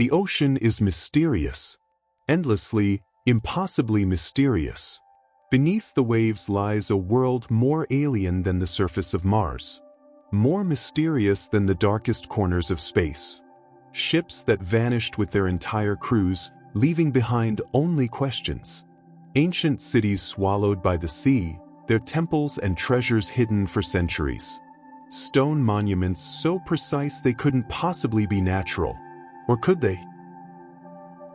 The ocean is mysterious. Endlessly, impossibly mysterious. Beneath the waves lies a world more alien than the surface of Mars. More mysterious than the darkest corners of space. Ships that vanished with their entire crews, leaving behind only questions. Ancient cities swallowed by the sea, their temples and treasures hidden for centuries. Stone monuments so precise they couldn't possibly be natural. Or could they?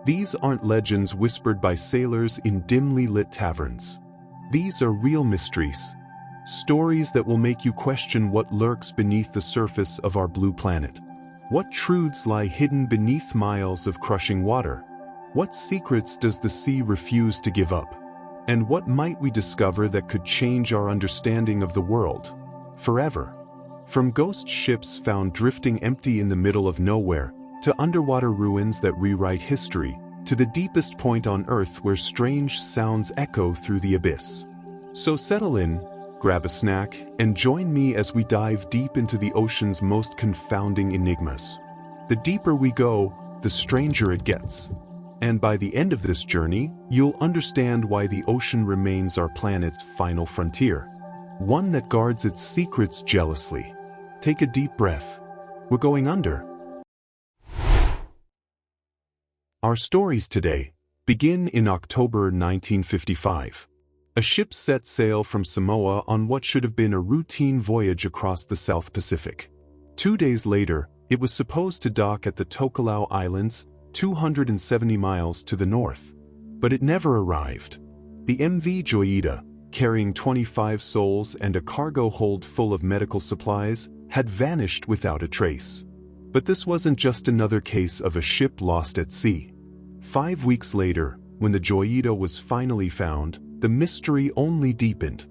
These aren't legends whispered by sailors in dimly lit taverns. These are real mysteries. Stories that will make you question what lurks beneath the surface of our blue planet. What truths lie hidden beneath miles of crushing water? What secrets does the sea refuse to give up? And what might we discover that could change our understanding of the world forever? From ghost ships found drifting empty in the middle of nowhere, to underwater ruins that rewrite history, to the deepest point on Earth where strange sounds echo through the abyss. So settle in, grab a snack, and join me as we dive deep into the ocean's most confounding enigmas. The deeper we go, the stranger it gets. And by the end of this journey, you'll understand why the ocean remains our planet's final frontier. One that guards its secrets jealously. Take a deep breath. We're going under. Our stories today begin in October 1955. A ship set sail from Samoa on what should have been a routine voyage across the South Pacific. 2 days later, it was supposed to dock at the Tokelau Islands, 270 miles to the north. But it never arrived. The MV Joyita, carrying 25 souls and a cargo hold full of medical supplies, had vanished without a trace. But this wasn't just another case of a ship lost at sea. 5 weeks later, when the Joyita was finally found, the mystery only deepened.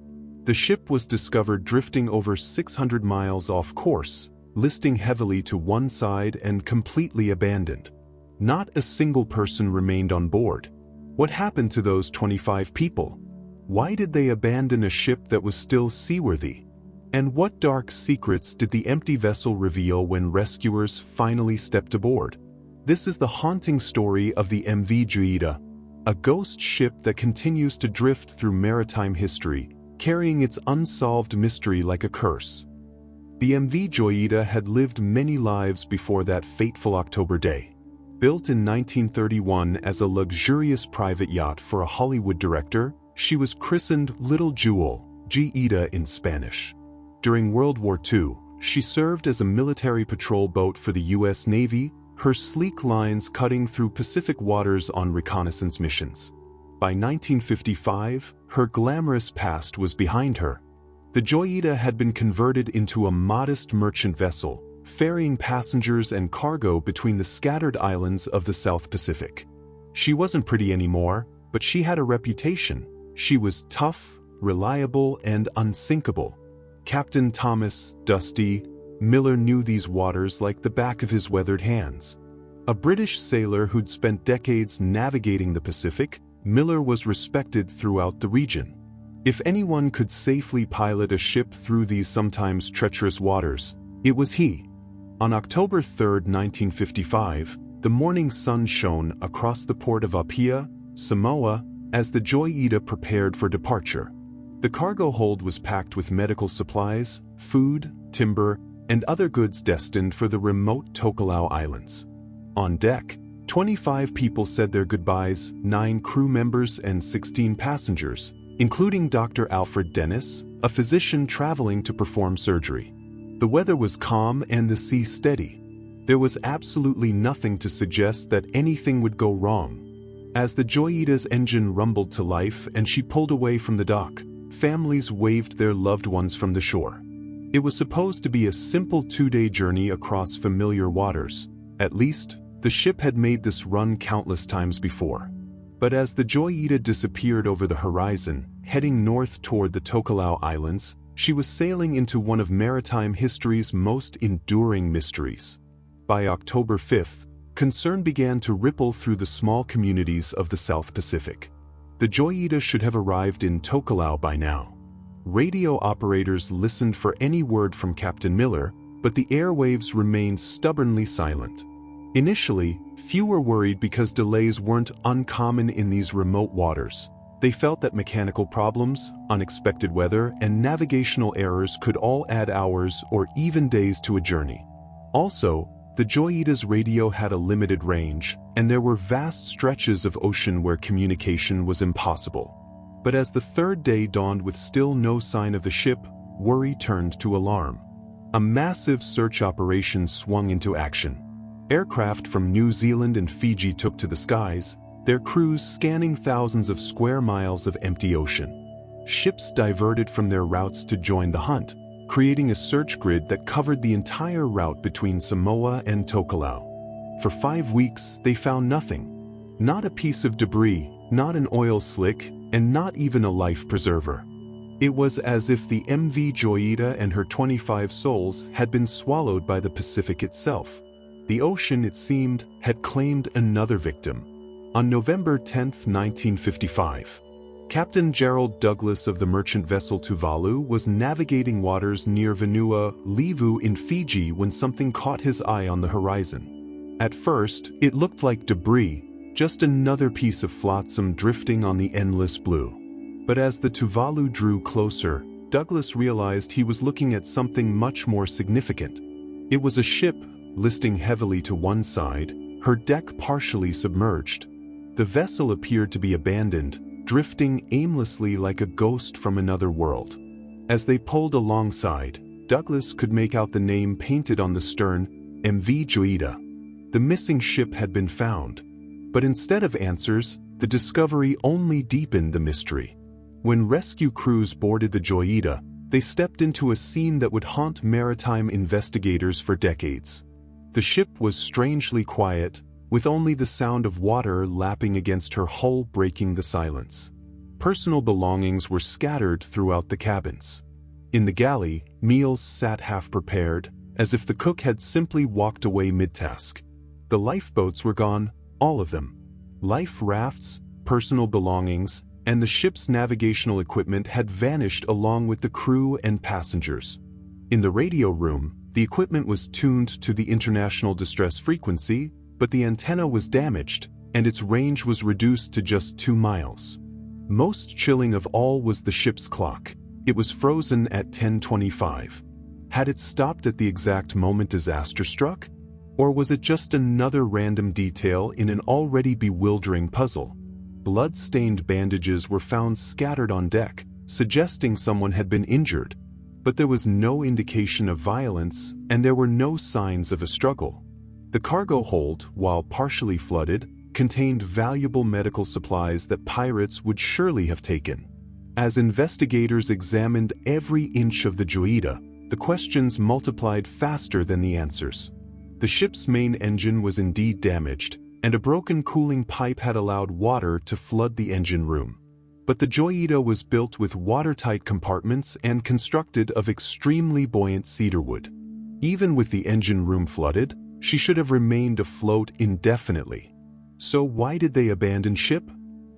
The ship was discovered drifting over 600 miles off course, listing heavily to one side and completely abandoned. Not a single person remained on board. What happened to those 25 people? Why did they abandon a ship that was still seaworthy? And what dark secrets did the empty vessel reveal when rescuers finally stepped aboard? This is the haunting story of the MV Joyita, a ghost ship that continues to drift through maritime history, carrying its unsolved mystery like a curse. The MV Joyita had lived many lives before that fateful October day. Built in 1931 as a luxurious private yacht for a Hollywood director, she was christened Little Jewel, Joyita in Spanish. During World War II, she served as a military patrol boat for the U.S. Navy, her sleek lines cutting through Pacific waters on reconnaissance missions. By 1955, her glamorous past was behind her. The Joyita had been converted into a modest merchant vessel, ferrying passengers and cargo between the scattered islands of the South Pacific. She wasn't pretty anymore, but she had a reputation. She was tough, reliable, and unsinkable. Captain Thomas "Dusty" Miller knew these waters like the back of his weathered hands. A British sailor who'd spent decades navigating the Pacific, Miller was respected throughout the region. If anyone could safely pilot a ship through these sometimes treacherous waters, it was he. On October 3, 1955, the morning sun shone across the port of Apia, Samoa, as the Joyita prepared for departure. The cargo hold was packed with medical supplies, food, timber, and other goods destined for the remote Tokelau Islands. On deck, 25 people said their goodbyes, 9 crew members and 16 passengers, including Dr. Alfred Dennis, a physician traveling to perform surgery. The weather was calm and the sea steady. There was absolutely nothing to suggest that anything would go wrong. As the Joyita's engine rumbled to life and she pulled away from the dock, families waved their loved ones from the shore. It was supposed to be a simple 2-day journey across familiar waters. At least, the ship had made this run countless times before. But as the Joyita disappeared over the horizon, heading north toward the Tokelau Islands, she was sailing into one of maritime history's most enduring mysteries. By October 5th, concern began to ripple through the small communities of the South Pacific. The Joyita should have arrived in Tokelau by now. Radio operators listened for any word from Captain Miller, but the airwaves remained stubbornly silent. Initially, few were worried because delays weren't uncommon in these remote waters. They felt that mechanical problems, unexpected weather, and navigational errors could all add hours or even days to a journey. Also, the Joyita's radio had a limited range, and there were vast stretches of ocean where communication was impossible. But as the third day dawned with still no sign of the ship, worry turned to alarm. A massive search operation swung into action. Aircraft from New Zealand and Fiji took to the skies, their crews scanning thousands of square miles of empty ocean. Ships diverted from their routes to join the hunt, creating a search grid that covered the entire route between Samoa and Tokelau. For 5 weeks, they found nothing. Not a piece of debris, not an oil slick, and not even a life preserver. It was as if the MV Joyita and her 25 souls had been swallowed by the Pacific itself. The ocean, it seemed, had claimed another victim. On November 10, 1955, Captain Gerald Douglas of the merchant vessel Tuvalu was navigating waters near Vanua Levu in Fiji when something caught his eye on the horizon. At first, it looked like debris, just another piece of flotsam drifting on the endless blue. But as the Tuvalu drew closer, Douglas realized he was looking at something much more significant. It was a ship, listing heavily to one side, her deck partially submerged. The vessel appeared to be abandoned, drifting aimlessly like a ghost from another world. As they pulled alongside, Douglas could make out the name painted on the stern, MV Joyita. The missing ship had been found. But instead of answers, the discovery only deepened the mystery. When rescue crews boarded the Joyita, they stepped into a scene that would haunt maritime investigators for decades. The ship was strangely quiet, with only the sound of water lapping against her hull breaking the silence. Personal belongings were scattered throughout the cabins. In the galley, meals sat half-prepared, as if the cook had simply walked away mid-task. The lifeboats were gone, all of them. Life rafts, personal belongings, and the ship's navigational equipment had vanished along with the crew and passengers. In the radio room, the equipment was tuned to the international distress frequency, but the antenna was damaged, and its range was reduced to just 2 miles. Most chilling of all was the ship's clock. It was frozen at 10:25. Had it stopped at the exact moment disaster struck? Or was it just another random detail in an already bewildering puzzle? Blood-stained bandages were found scattered on deck, suggesting someone had been injured. But there was no indication of violence, and there were no signs of a struggle. The cargo hold, while partially flooded, contained valuable medical supplies that pirates would surely have taken. As investigators examined every inch of the Joyita, the questions multiplied faster than the answers. The ship's main engine was indeed damaged, and a broken cooling pipe had allowed water to flood the engine room. But the Joyita was built with watertight compartments and constructed of extremely buoyant cedarwood. Even with the engine room flooded, she should have remained afloat indefinitely. So why did they abandon ship?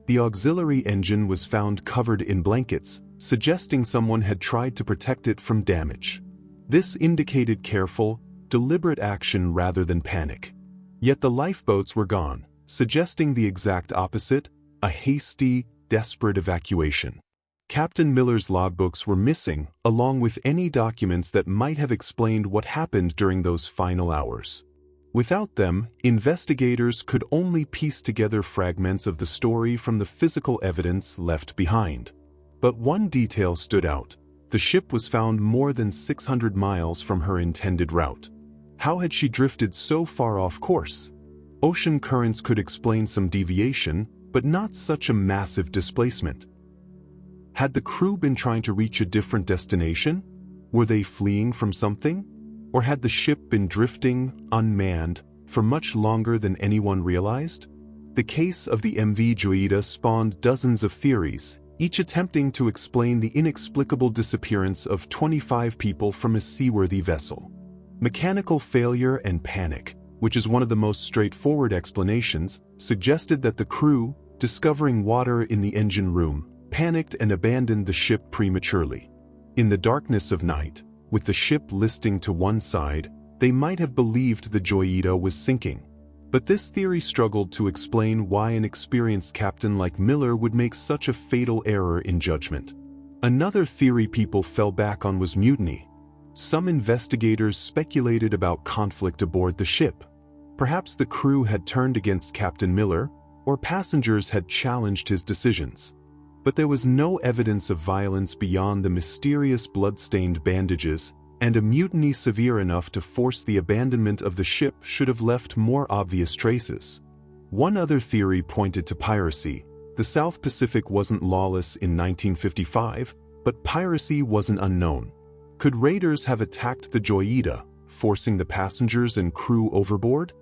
The auxiliary engine was found covered in blankets, suggesting someone had tried to protect it from damage. This indicated careful, deliberate action rather than panic. Yet the lifeboats were gone, suggesting the exact opposite, a hasty, desperate evacuation. Captain Miller's logbooks were missing, along with any documents that might have explained what happened during those final hours. Without them, investigators could only piece together fragments of the story from the physical evidence left behind. But one detail stood out. The ship was found more than 600 miles from her intended route. How had she drifted so far off course? Ocean currents could explain some deviation, but not such a massive displacement. Had the crew been trying to reach a different destination? Were they fleeing from something? Or had the ship been drifting, unmanned, for much longer than anyone realized? The case of the MV Joyita spawned dozens of theories, each attempting to explain the inexplicable disappearance of 25 people from a seaworthy vessel. Mechanical failure and panic, which is one of the most straightforward explanations, suggested that the crew, discovering water in the engine room, panicked and abandoned the ship prematurely. In the darkness of night, with the ship listing to one side, they might have believed the Joyita was sinking. But this theory struggled to explain why an experienced captain like Miller would make such a fatal error in judgment. Another theory people fell back on was mutiny. Some investigators speculated about conflict aboard the ship. Perhaps the crew had turned against Captain Miller, or passengers had challenged his decisions. But there was no evidence of violence beyond the mysterious blood-stained bandages, and a mutiny severe enough to force the abandonment of the ship should have left more obvious traces. One other theory pointed to piracy. The South Pacific wasn't lawless in 1955, but piracy wasn't unknown. Could raiders have attacked the Joyita, forcing the passengers and crew overboard?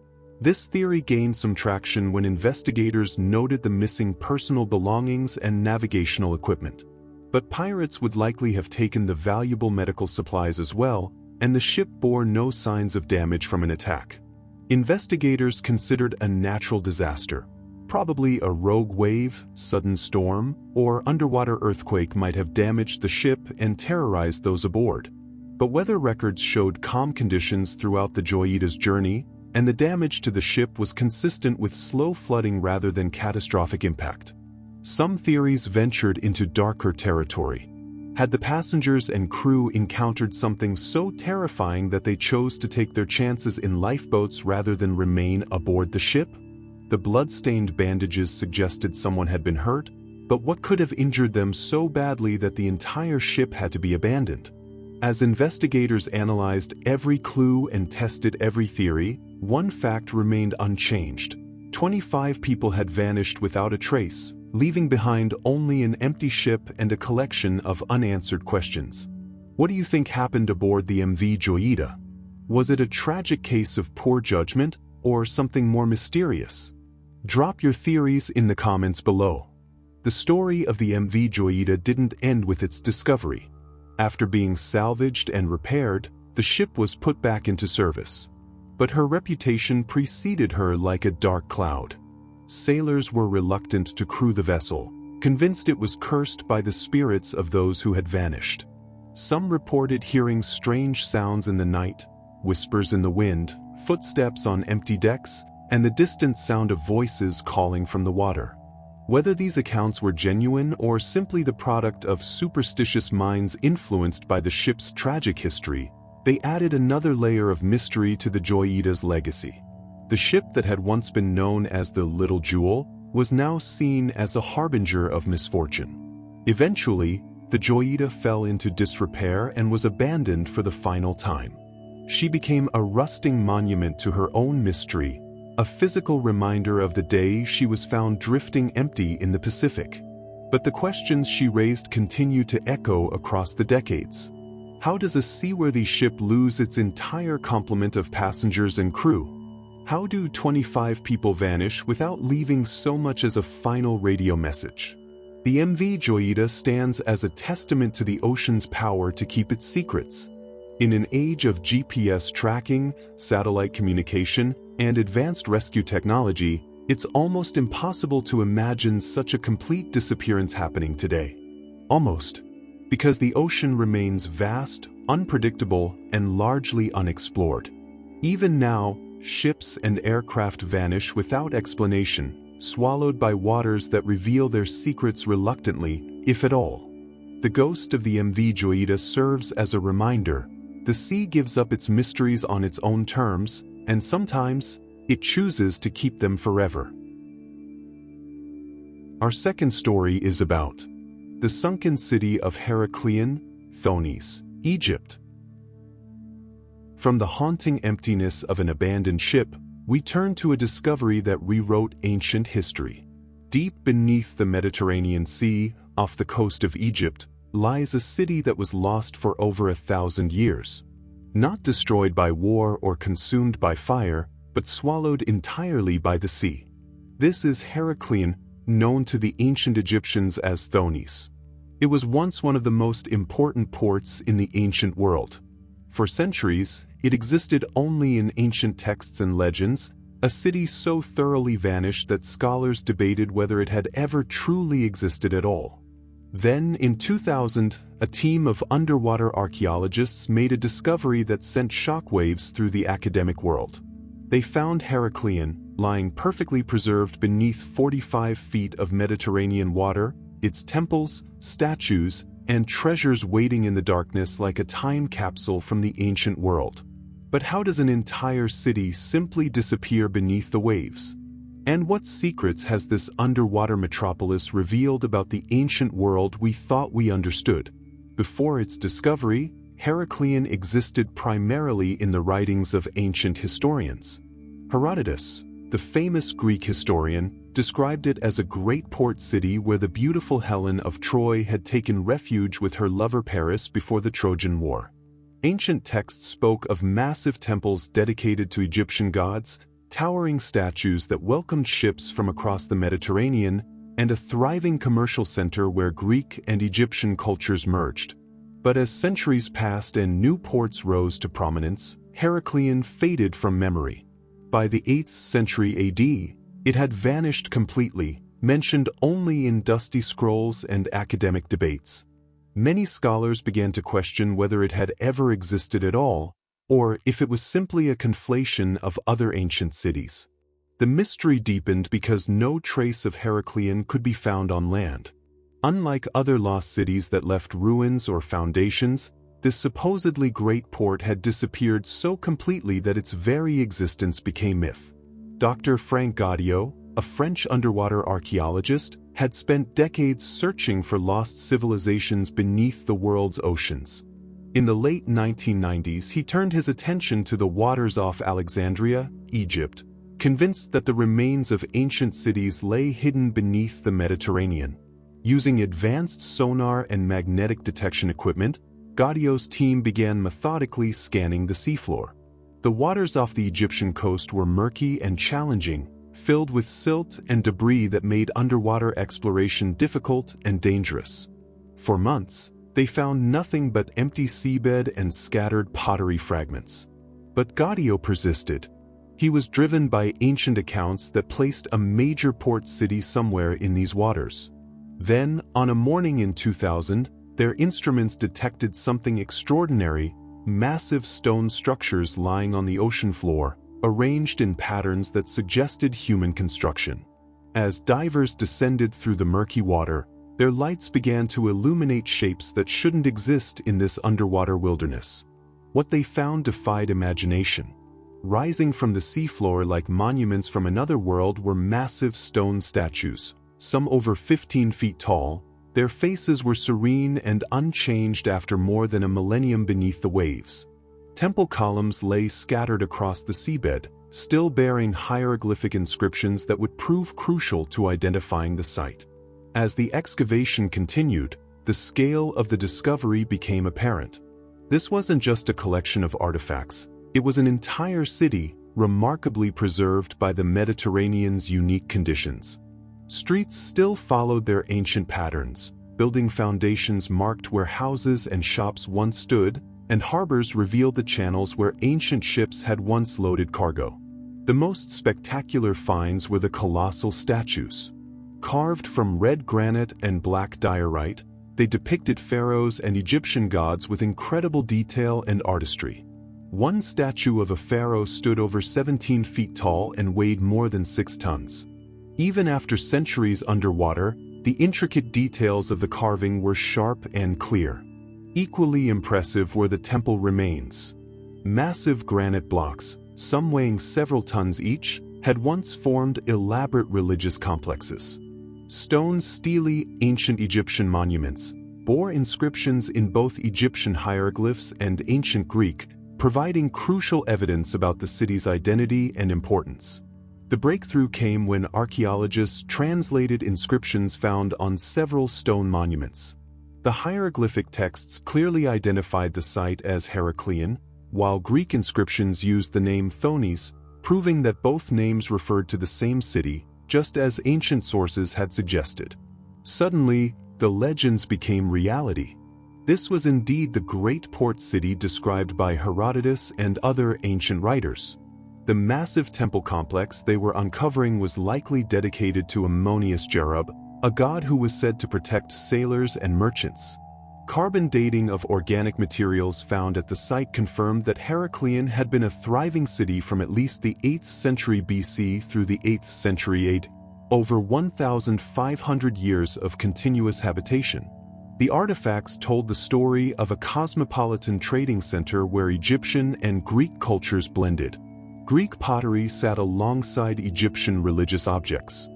This theory gained some traction when investigators noted the missing personal belongings and navigational equipment. But pirates would likely have taken the valuable medical supplies as well, and the ship bore no signs of damage from an attack. Investigators considered a natural disaster. Probably a rogue wave, sudden storm, or underwater earthquake might have damaged the ship and terrorized those aboard. But weather records showed calm conditions throughout the Joyita's journey, and the damage to the ship was consistent with slow flooding rather than catastrophic impact. Some theories ventured into darker territory. Had the passengers and crew encountered something so terrifying that they chose to take their chances in lifeboats rather than remain aboard the ship? The blood-stained bandages suggested someone had been hurt, but what could have injured them so badly that the entire ship had to be abandoned? As investigators analyzed every clue and tested every theory, one fact remained unchanged. 25 people had vanished without a trace, leaving behind only an empty ship and a collection of unanswered questions. What do you think happened aboard the MV Joyita? Was it a tragic case of poor judgment, or something more mysterious? Drop your theories in the comments below. The story of the MV Joyita didn't end with its discovery. After being salvaged and repaired, the ship was put back into service. But her reputation preceded her like a dark cloud. Sailors were reluctant to crew the vessel, convinced it was cursed by the spirits of those who had vanished. Some reported hearing strange sounds in the night, whispers in the wind, footsteps on empty decks, and the distant sound of voices calling from the water. Whether these accounts were genuine or simply the product of superstitious minds influenced by the ship's tragic history, they added another layer of mystery to the Joyita's legacy. The ship that had once been known as the Little Jewel was now seen as a harbinger of misfortune. Eventually, the Joyita fell into disrepair and was abandoned for the final time. She became a rusting monument to her own mystery, a physical reminder of the day she was found drifting empty in the Pacific. But the questions she raised continue to echo across the decades. How does a seaworthy ship lose its entire complement of passengers and crew? How do 25 people vanish without leaving so much as a final radio message? The MV Joyita stands as a testament to the ocean's power to keep its secrets. In an age of GPS tracking, satellite communication, and advanced rescue technology, it's almost impossible to imagine such a complete disappearance happening today. Almost. Because the ocean remains vast, unpredictable, and largely unexplored. Even now, ships and aircraft vanish without explanation, swallowed by waters that reveal their secrets reluctantly, if at all. The ghost of the MV Joyita serves as a reminder. The sea gives up its mysteries on its own terms, and sometimes, it chooses to keep them forever. Our second story is about the sunken city of Heracleion, Thonis, Egypt. From the haunting emptiness of an abandoned ship, we turn to a discovery that rewrote ancient history. Deep beneath the Mediterranean Sea, off the coast of Egypt, lies a city that was lost for over 1,000 years. Not destroyed by war or consumed by fire, but swallowed entirely by the sea. This is Heracleion, known to the ancient Egyptians as Thonis. It was once one of the most important ports in the ancient world. For centuries, it existed only in ancient texts and legends, a city so thoroughly vanished that scholars debated whether it had ever truly existed at all. Then, in 2000, a team of underwater archaeologists made a discovery that sent shockwaves through the academic world. They found Heracleion, lying perfectly preserved beneath 45 feet of Mediterranean water, its temples, statues, and treasures waiting in the darkness like a time capsule from the ancient world. But how does an entire city simply disappear beneath the waves? And what secrets has this underwater metropolis revealed about the ancient world we thought we understood? Before its discovery, Heracleion existed primarily in the writings of ancient historians. Herodotus, the famous Greek historian, described it as a great port city where the beautiful Helen of Troy had taken refuge with her lover Paris before the Trojan War. Ancient texts spoke of massive temples dedicated to Egyptian gods, towering statues that welcomed ships from across the Mediterranean, and a thriving commercial center where Greek and Egyptian cultures merged. But as centuries passed and new ports rose to prominence, Heracleion faded from memory. By the 8th century AD, it had vanished completely, mentioned only in dusty scrolls and academic debates. Many scholars began to question whether it had ever existed at all, or if it was simply a conflation of other ancient cities. The mystery deepened because no trace of Heracleion could be found on land. Unlike other lost cities that left ruins or foundations, this supposedly great port had disappeared so completely that its very existence became myth. Dr. Frank Gaudio, a French underwater archaeologist, had spent decades searching for lost civilizations beneath the world's oceans. In the late 1990s, he turned his attention to the waters off Alexandria, Egypt, convinced that the remains of ancient cities lay hidden beneath the Mediterranean. Using advanced sonar and magnetic detection equipment, Gaudio's team began methodically scanning the seafloor. The waters off the Egyptian coast were murky and challenging, filled with silt and debris that made underwater exploration difficult and dangerous. For months, they found nothing but empty seabed and scattered pottery fragments. But Gaudio persisted. He was driven by ancient accounts that placed a major port city somewhere in these waters. Then, on a morning in 2000, their instruments detected something extraordinary: massive stone structures lying on the ocean floor, arranged in patterns that suggested human construction. As divers descended through the murky water, their lights began to illuminate shapes that shouldn't exist in this underwater wilderness. What they found defied imagination. Rising from the seafloor like monuments from another world were massive stone statues, some over 15 feet tall. Their faces were serene and unchanged after more than a millennium beneath the waves. Temple columns lay scattered across the seabed, still bearing hieroglyphic inscriptions that would prove crucial to identifying the site. As the excavation continued, the scale of the discovery became apparent. This wasn't just a collection of artifacts, it was an entire city, remarkably preserved by the Mediterranean's unique conditions. Streets still followed their ancient patterns, building foundations marked where houses and shops once stood, and harbors revealed the channels where ancient ships had once loaded cargo. The most spectacular finds were the colossal statues. Carved from red granite and black diorite, they depicted pharaohs and Egyptian gods with incredible detail and artistry. One statue of a pharaoh stood over 17 feet tall and weighed more than 6 tons. Even after centuries underwater, the intricate details of the carving were sharp and clear. Equally impressive were the temple remains. Massive granite blocks, some weighing several tons each, had once formed elaborate religious complexes. Stone stele ancient Egyptian monuments bore inscriptions in both Egyptian hieroglyphs and ancient Greek, providing crucial evidence about the city's identity and importance. The breakthrough came when archaeologists translated inscriptions found on several stone monuments. The hieroglyphic texts clearly identified the site as Heracleion, while Greek inscriptions used the name Thonis, proving that both names referred to the same city, just as ancient sources had suggested. Suddenly, the legends became reality. This was indeed the great port city described by Herodotus and other ancient writers. The massive temple complex they were uncovering was likely dedicated to Ammonius Cherub, a god who was said to protect sailors and merchants. Carbon dating of organic materials found at the site confirmed that Heracleion had been a thriving city from at least the 8th century BC through the 8th century AD, over 1,500 years of continuous habitation. The artifacts told the story of a cosmopolitan trading center where Egyptian and Greek cultures blended. Greek pottery sat alongside Egyptian religious objects.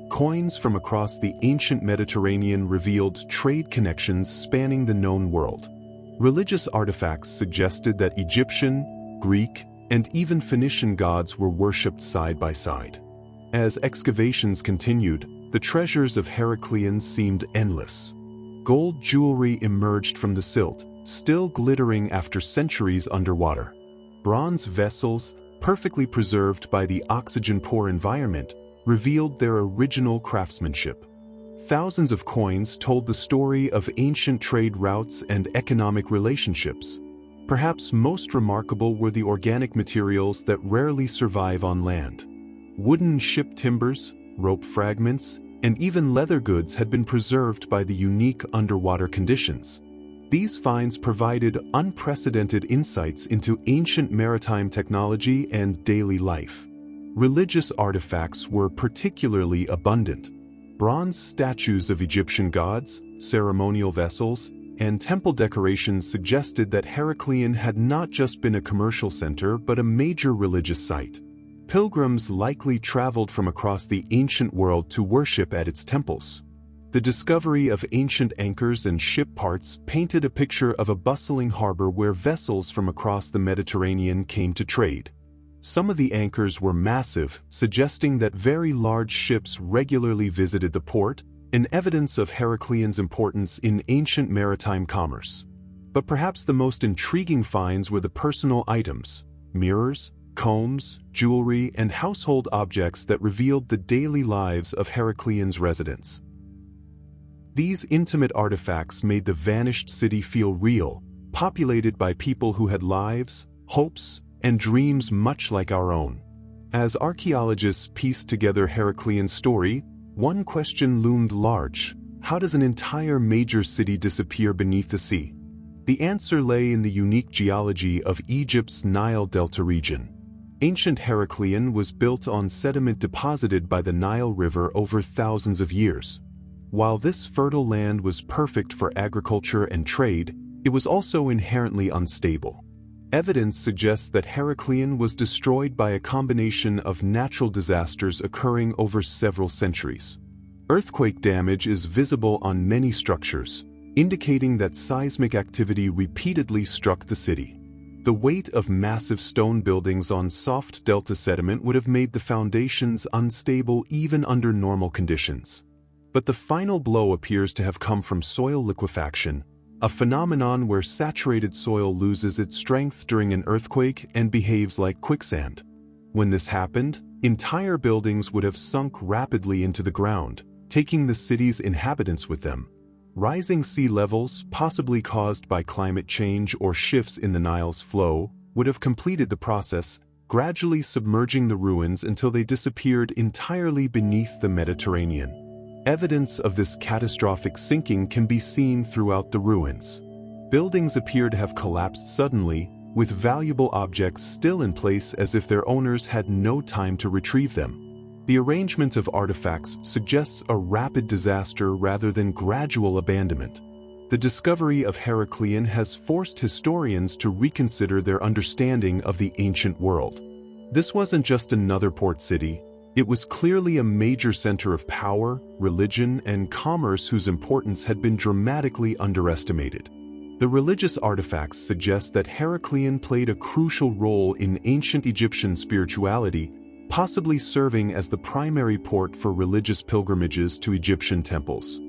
Coins from across the ancient Mediterranean revealed trade connections spanning the known world. Religious artifacts suggested that Egyptian, Greek, and even Phoenician gods were worshipped side by side. As excavations continued, the treasures of Heracleion seemed endless. Gold jewelry emerged from the silt, still glittering after centuries underwater. Bronze vessels, perfectly preserved by the oxygen-poor environment, revealed their original craftsmanship. Thousands of coins told the story of ancient trade routes and economic relationships. Perhaps most remarkable were the organic materials that rarely survive on land. Wooden ship timbers, rope fragments, and even leather goods had been preserved by the unique underwater conditions. These finds provided unprecedented insights into ancient maritime technology and daily life. Religious artifacts were particularly abundant. Bronze statues of Egyptian gods, ceremonial vessels, and temple decorations suggested that Heracleion had not just been a commercial center but a major religious site. Pilgrims likely traveled from across the ancient world to worship at its temples. The discovery of ancient anchors and ship parts painted a picture of a bustling harbor where vessels from across the Mediterranean came to trade. Some of the anchors were massive, suggesting that very large ships regularly visited the port, an evidence of Heracleion's importance in ancient maritime commerce. But perhaps the most intriguing finds were the personal items: mirrors, combs, jewelry, and household objects that revealed the daily lives of Heracleion's residents. These intimate artifacts made the vanished city feel real, populated by people who had lives, hopes, and dreams much like our own. As archaeologists pieced together Heracleion's story, one question loomed large: how does an entire major city disappear beneath the sea? The answer lay in the unique geology of Egypt's Nile Delta region. Ancient Heracleion was built on sediment deposited by the Nile River over thousands of years. While this fertile land was perfect for agriculture and trade, it was also inherently unstable. Evidence suggests that Heracleion was destroyed by a combination of natural disasters occurring over several centuries. Earthquake damage is visible on many structures, indicating that seismic activity repeatedly struck the city. The weight of massive stone buildings on soft delta sediment would have made the foundations unstable even under normal conditions. But the final blow appears to have come from soil liquefaction, a phenomenon where saturated soil loses its strength during an earthquake and behaves like quicksand. When this happened, entire buildings would have sunk rapidly into the ground, taking the city's inhabitants with them. Rising sea levels, possibly caused by climate change or shifts in the Nile's flow, would have completed the process, gradually submerging the ruins until they disappeared entirely beneath the Mediterranean. Evidence of this catastrophic sinking can be seen throughout the ruins. Buildings appear to have collapsed suddenly, with valuable objects still in place as if their owners had no time to retrieve them. The arrangement of artifacts suggests a rapid disaster rather than gradual abandonment. The discovery of Heracleion has forced historians to reconsider their understanding of the ancient world. This wasn't just another port city. It was clearly a major center of power, religion, and commerce whose importance had been dramatically underestimated. The religious artifacts suggest that Heracleion played a crucial role in ancient Egyptian spirituality, possibly serving as the primary port for religious pilgrimages to Egyptian temples.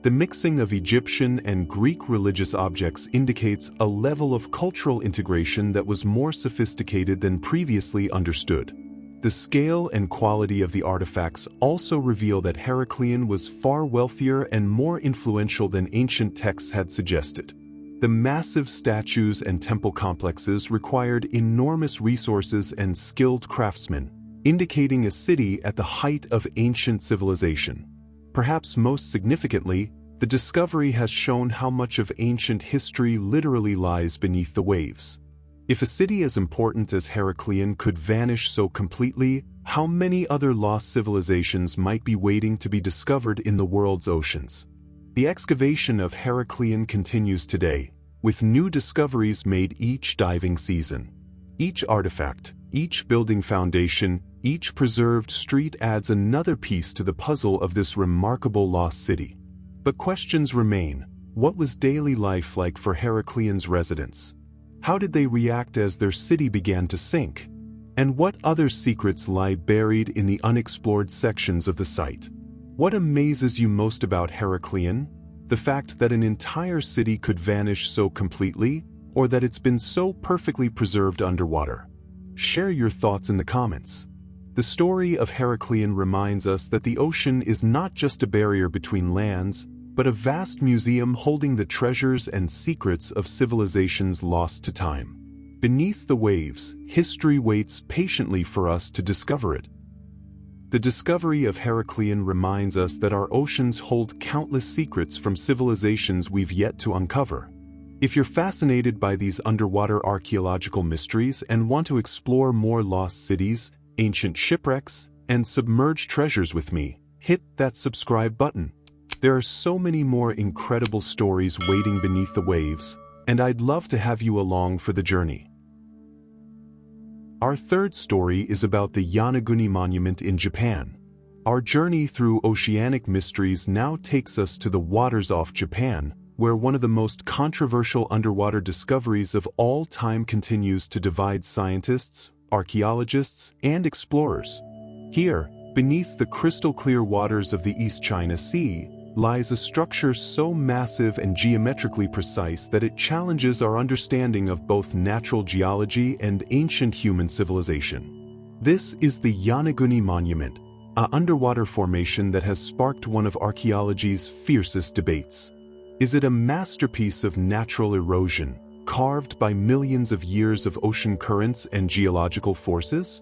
The mixing of Egyptian and Greek religious objects indicates a level of cultural integration that was more sophisticated than previously understood. The scale and quality of the artifacts also reveal that Heracleion was far wealthier and more influential than ancient texts had suggested. The massive statues and temple complexes required enormous resources and skilled craftsmen, indicating a city at the height of ancient civilization. Perhaps most significantly, The discovery has shown how much of ancient history literally lies beneath the waves. If a city as important as Heracleion could vanish so completely, how many other lost civilizations might be waiting to be discovered in the world's oceans? The excavation of Heracleion continues today, with new discoveries made each diving season. Each artifact, each building foundation, each preserved street adds another piece to the puzzle of this remarkable lost city. But questions remain. What was daily life like for Heracleon's residents? How did they react as their city began to sink? And what other secrets lie buried in the unexplored sections of the site? What amazes you most about Heracleion? The fact that an entire city could vanish so completely, or that it's been so perfectly preserved underwater? Share your thoughts in the comments. The story of Heracleion reminds us that the ocean is not just a barrier between lands, but a vast museum holding the treasures and secrets of civilizations lost to time. Beneath the waves, history waits patiently for us to discover it. The discovery of Heracleion reminds us that our oceans hold countless secrets from civilizations we've yet to uncover. If you're fascinated by these underwater archaeological mysteries and want to explore more lost cities, ancient shipwrecks, and submerged treasures with me, hit that subscribe button. There are so many more incredible stories waiting beneath the waves, and I'd love to have you along for the journey. Our third story is about the Yonaguni Monument in Japan. Our journey through oceanic mysteries now takes us to the waters off Japan, where one of the most controversial underwater discoveries of all time continues to divide scientists, archaeologists, and explorers. Here, beneath the crystal-clear waters of the East China Sea, lies a structure so massive and geometrically precise that it challenges our understanding of both natural geology and ancient human civilization. This is the Yonaguni Monument, an underwater formation that has sparked one of archaeology's fiercest debates. Is it a masterpiece of natural erosion, carved by millions of years of ocean currents and geological forces?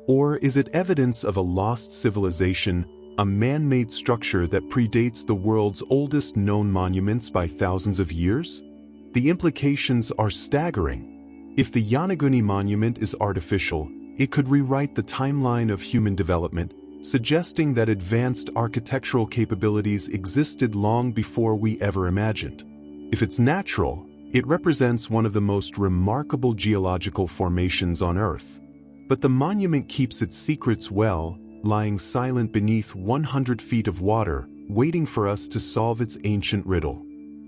Or is it evidence of a lost civilization, a man-made structure that predates the world's oldest known monuments by thousands of years? The implications are staggering. If the Yonaguni Monument is artificial, it could rewrite the timeline of human development, suggesting that advanced architectural capabilities existed long before we ever imagined. If it's natural, it represents one of the most remarkable geological formations on Earth. But the monument keeps its secrets well, lying silent beneath 100 feet of water, waiting for us to solve its ancient riddle.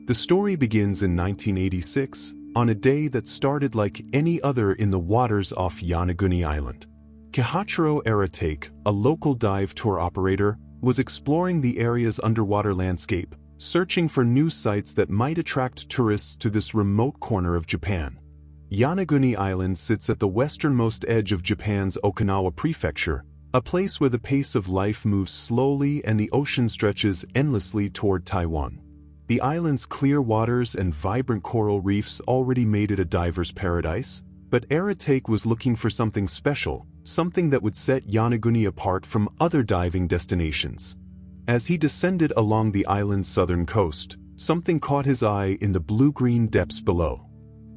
The story begins in 1986, on a day that started like any other in the waters off Yonaguni Island. Kihachiro Aratake, a local dive tour operator, was exploring the area's underwater landscape, searching for new sites that might attract tourists to this remote corner of Japan. Yonaguni Island sits at the westernmost edge of Japan's Okinawa Prefecture, a place where the pace of life moves slowly and the ocean stretches endlessly toward Taiwan. The island's clear waters and vibrant coral reefs already made it a diver's paradise, but Aratake was looking for something special, something that would set Yonaguni apart from other diving destinations. As he descended along the island's southern coast, something caught his eye in the blue-green depths below.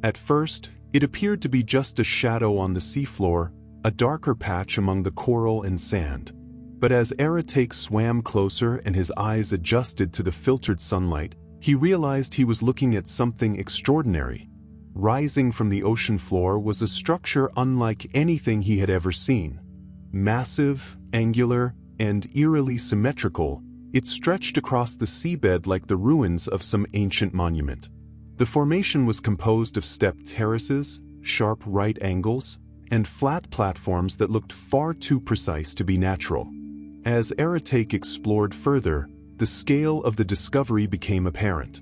At first, it appeared to be just a shadow on the seafloor, a darker patch among the coral and sand. But as Aratake swam closer and his eyes adjusted to the filtered sunlight, he realized he was looking at something extraordinary. Rising from the ocean floor was a structure unlike anything he had ever seen. Massive, angular, and eerily symmetrical, it stretched across the seabed like the ruins of some ancient monument. The formation was composed of stepped terraces, sharp right angles, and flat platforms that looked far too precise to be natural. As Aratake explored further, the scale of the discovery became apparent.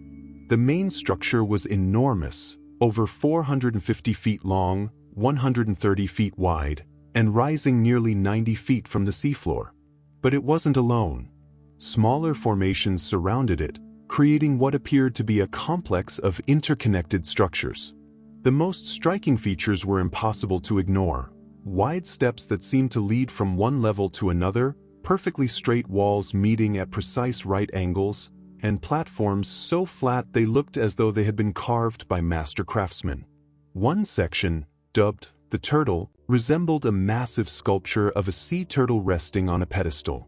The main structure was enormous, over 450 feet long, 130 feet wide, and rising nearly 90 feet from the seafloor. But it wasn't alone. Smaller formations surrounded it, creating what appeared to be a complex of interconnected structures. The most striking features were impossible to ignore. Wide steps that seemed to lead from one level to another, perfectly straight walls meeting at precise right angles, and platforms so flat they looked as though they had been carved by master craftsmen. One section, dubbed the Turtle, resembled a massive sculpture of a sea turtle resting on a pedestal.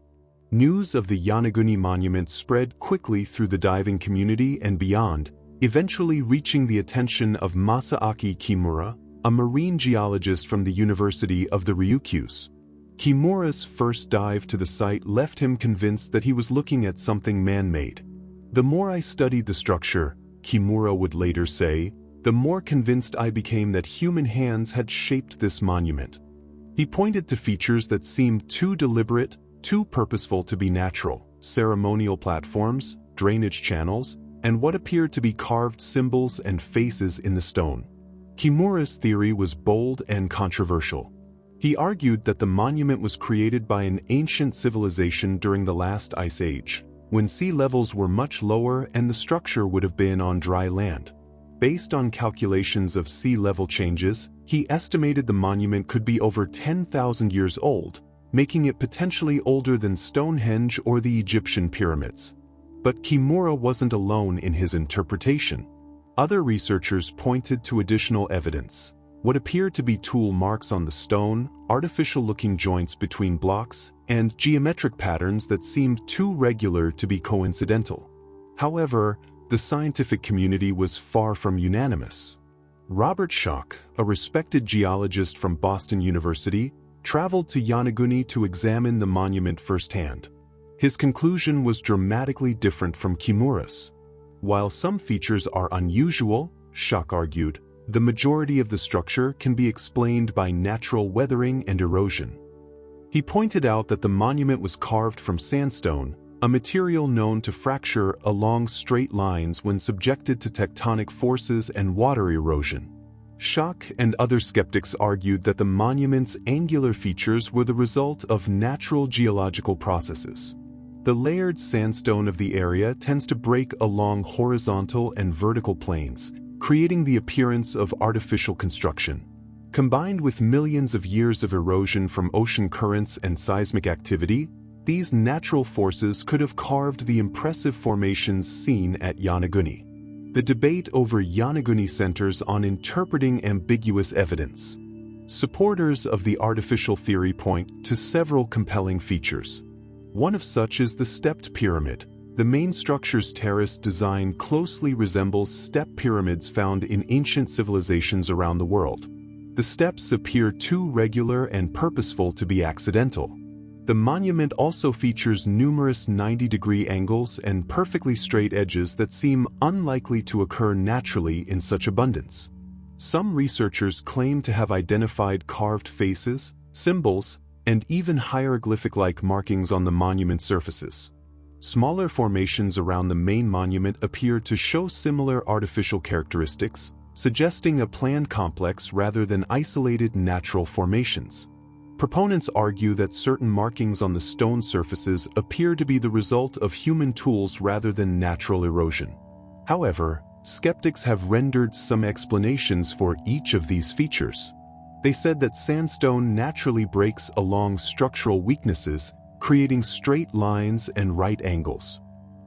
News of the Yonaguni monument spread quickly through the diving community and beyond, eventually reaching the attention of Masaaki Kimura, a marine geologist from the University of the Ryukyus. Kimura's first dive to the site left him convinced that he was looking at something man-made. "The more I studied the structure," Kimura would later say, "the more convinced I became that human hands had shaped this monument." He pointed to features that seemed too deliberate, too purposeful to be natural: ceremonial platforms, drainage channels, and what appeared to be carved symbols and faces in the stone. Kimura's theory was bold and controversial. He argued that the monument was created by an ancient civilization during the last ice age, when sea levels were much lower and the structure would have been on dry land. Based on calculations of sea level changes, he estimated the monument could be over 10,000 years old, making it potentially older than Stonehenge or the Egyptian pyramids. But Kimura wasn't alone in his interpretation. Other researchers pointed to additional evidence: what appeared to be tool marks on the stone, artificial-looking joints between blocks, and geometric patterns that seemed too regular to be coincidental. However, the scientific community was far from unanimous. Robert Schoch, a respected geologist from Boston University, traveled to Yonaguni to examine the monument firsthand. His conclusion was dramatically different from Kimura's. While some features are unusual, Schoch argued, the majority of the structure can be explained by natural weathering and erosion. He pointed out that the monument was carved from sandstone, a material known to fracture along straight lines when subjected to tectonic forces and water erosion. Schoch and other skeptics argued that the monument's angular features were the result of natural geological processes. The layered sandstone of the area tends to break along horizontal and vertical planes, creating the appearance of artificial construction. Combined with millions of years of erosion from ocean currents and seismic activity, these natural forces could have carved the impressive formations seen at Yonaguni. The debate over Yonaguni centers on interpreting ambiguous evidence. Supporters of the artificial theory point to several compelling features. One of such is the stepped pyramid. The main structure's terrace design closely resembles step pyramids found in ancient civilizations around the world. The steps appear too regular and purposeful to be accidental. The monument also features numerous 90-degree angles and perfectly straight edges that seem unlikely to occur naturally in such abundance. Some researchers claim to have identified carved faces, symbols, and even hieroglyphic-like markings on the monument surfaces. Smaller formations around the main monument appear to show similar artificial characteristics, suggesting a planned complex rather than isolated natural formations. Proponents argue that certain markings on the stone surfaces appear to be the result of human tools rather than natural erosion. However, skeptics have rendered some explanations for each of these features. They said that sandstone naturally breaks along structural weaknesses, creating straight lines and right angles.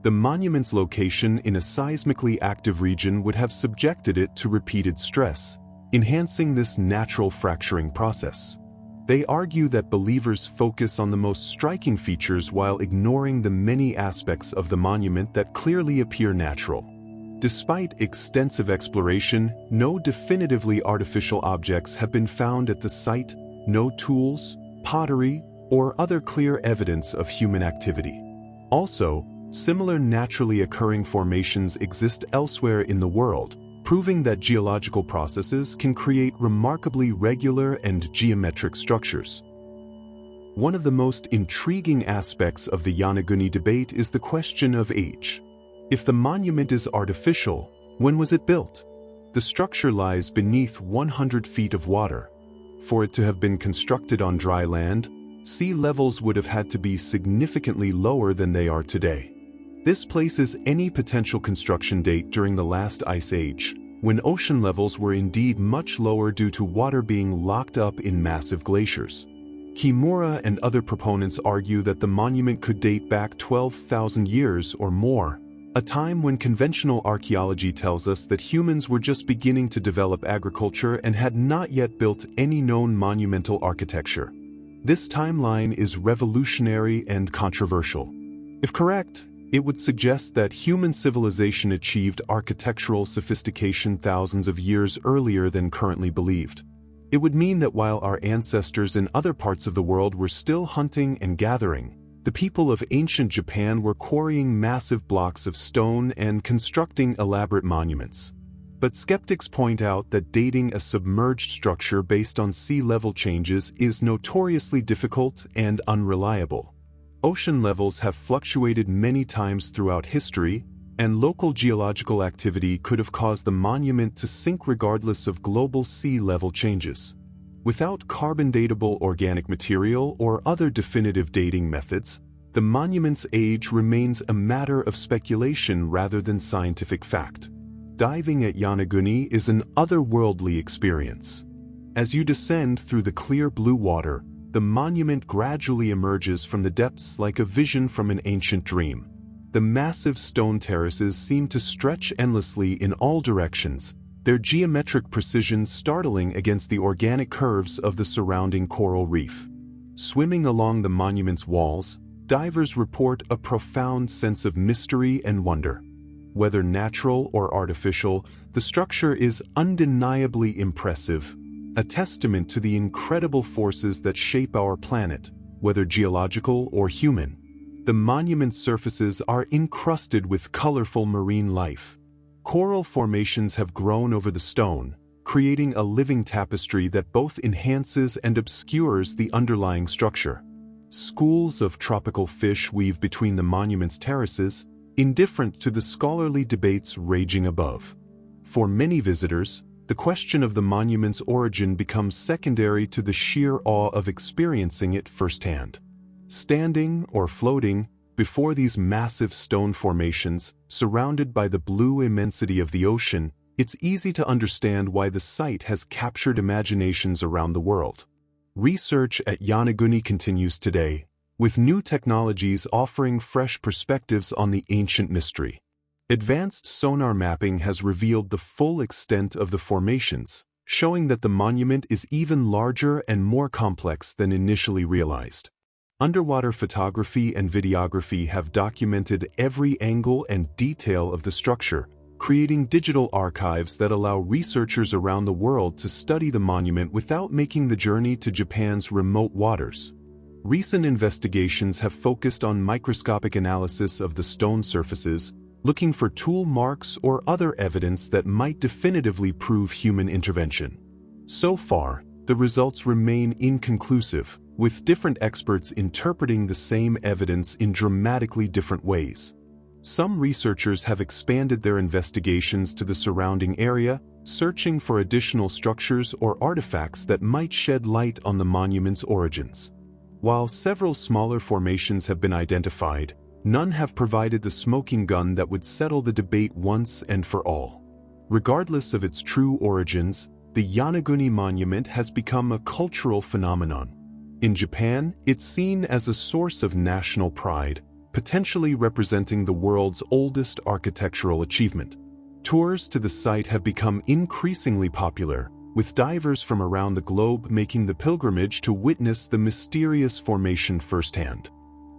The monument's location in a seismically active region would have subjected it to repeated stress, enhancing this natural fracturing process. They argue that believers focus on the most striking features while ignoring the many aspects of the monument that clearly appear natural. Despite extensive exploration, no definitively artificial objects have been found at the site, no tools, pottery, or other clear evidence of human activity. Also, similar naturally occurring formations exist elsewhere in the world, proving that geological processes can create remarkably regular and geometric structures. One of the most intriguing aspects of the Yonaguni debate is the question of age. If the monument is artificial, when was it built? The structure lies beneath 100 feet of water. For it to have been constructed on dry land, sea levels would have had to be significantly lower than they are today. This places any potential construction date during the last ice age, when ocean levels were indeed much lower due to water being locked up in massive glaciers. Kimura and other proponents argue that the monument could date back 12,000 years or more, a time when conventional archaeology tells us that humans were just beginning to develop agriculture and had not yet built any known monumental architecture. This timeline is revolutionary and controversial. If correct, it would suggest that human civilization achieved architectural sophistication thousands of years earlier than currently believed. It would mean that while our ancestors in other parts of the world were still hunting and gathering, the people of ancient Japan were quarrying massive blocks of stone and constructing elaborate monuments. But skeptics point out that dating a submerged structure based on sea level changes is notoriously difficult and unreliable. Ocean levels have fluctuated many times throughout history, and local geological activity could have caused the monument to sink regardless of global sea level changes. Without carbon-datable organic material or other definitive dating methods, the monument's age remains a matter of speculation rather than scientific fact. Diving at Yonaguni is an otherworldly experience. As you descend through the clear blue water, the monument gradually emerges from the depths like a vision from an ancient dream. The massive stone terraces seem to stretch endlessly in all directions, their geometric precision startling against the organic curves of the surrounding coral reef. Swimming along the monument's walls, divers report a profound sense of mystery and wonder. Whether natural or artificial, the structure is undeniably impressive, a testament to the incredible forces that shape our planet, whether geological or human. The monument's surfaces are encrusted with colorful marine life. Coral formations have grown over the stone, creating a living tapestry that both enhances and obscures the underlying structure. Schools of tropical fish weave between the monument's terraces, indifferent to the scholarly debates raging above. For many visitors, the question of the monument's origin becomes secondary to the sheer awe of experiencing it firsthand. Standing or floating before these massive stone formations, surrounded by the blue immensity of the ocean, it's easy to understand why the site has captured imaginations around the world. Research at Yonaguni continues today, with new technologies offering fresh perspectives on the ancient mystery. Advanced sonar mapping has revealed the full extent of the formations, showing that the monument is even larger and more complex than initially realized. Underwater photography and videography have documented every angle and detail of the structure, creating digital archives that allow researchers around the world to study the monument without making the journey to Japan's remote waters. Recent investigations have focused on microscopic analysis of the stone surfaces, looking for tool marks or other evidence that might definitively prove human intervention. So far, the results remain inconclusive, with different experts interpreting the same evidence in dramatically different ways. Some researchers have expanded their investigations to the surrounding area, searching for additional structures or artifacts that might shed light on the monument's origins. While several smaller formations have been identified, none have provided the smoking gun that would settle the debate once and for all. Regardless of its true origins, the Yonaguni monument has become a cultural phenomenon. In Japan, it's seen as a source of national pride, potentially representing the world's oldest architectural achievement. Tours to the site have become increasingly popular, with divers from around the globe making the pilgrimage to witness the mysterious formation firsthand.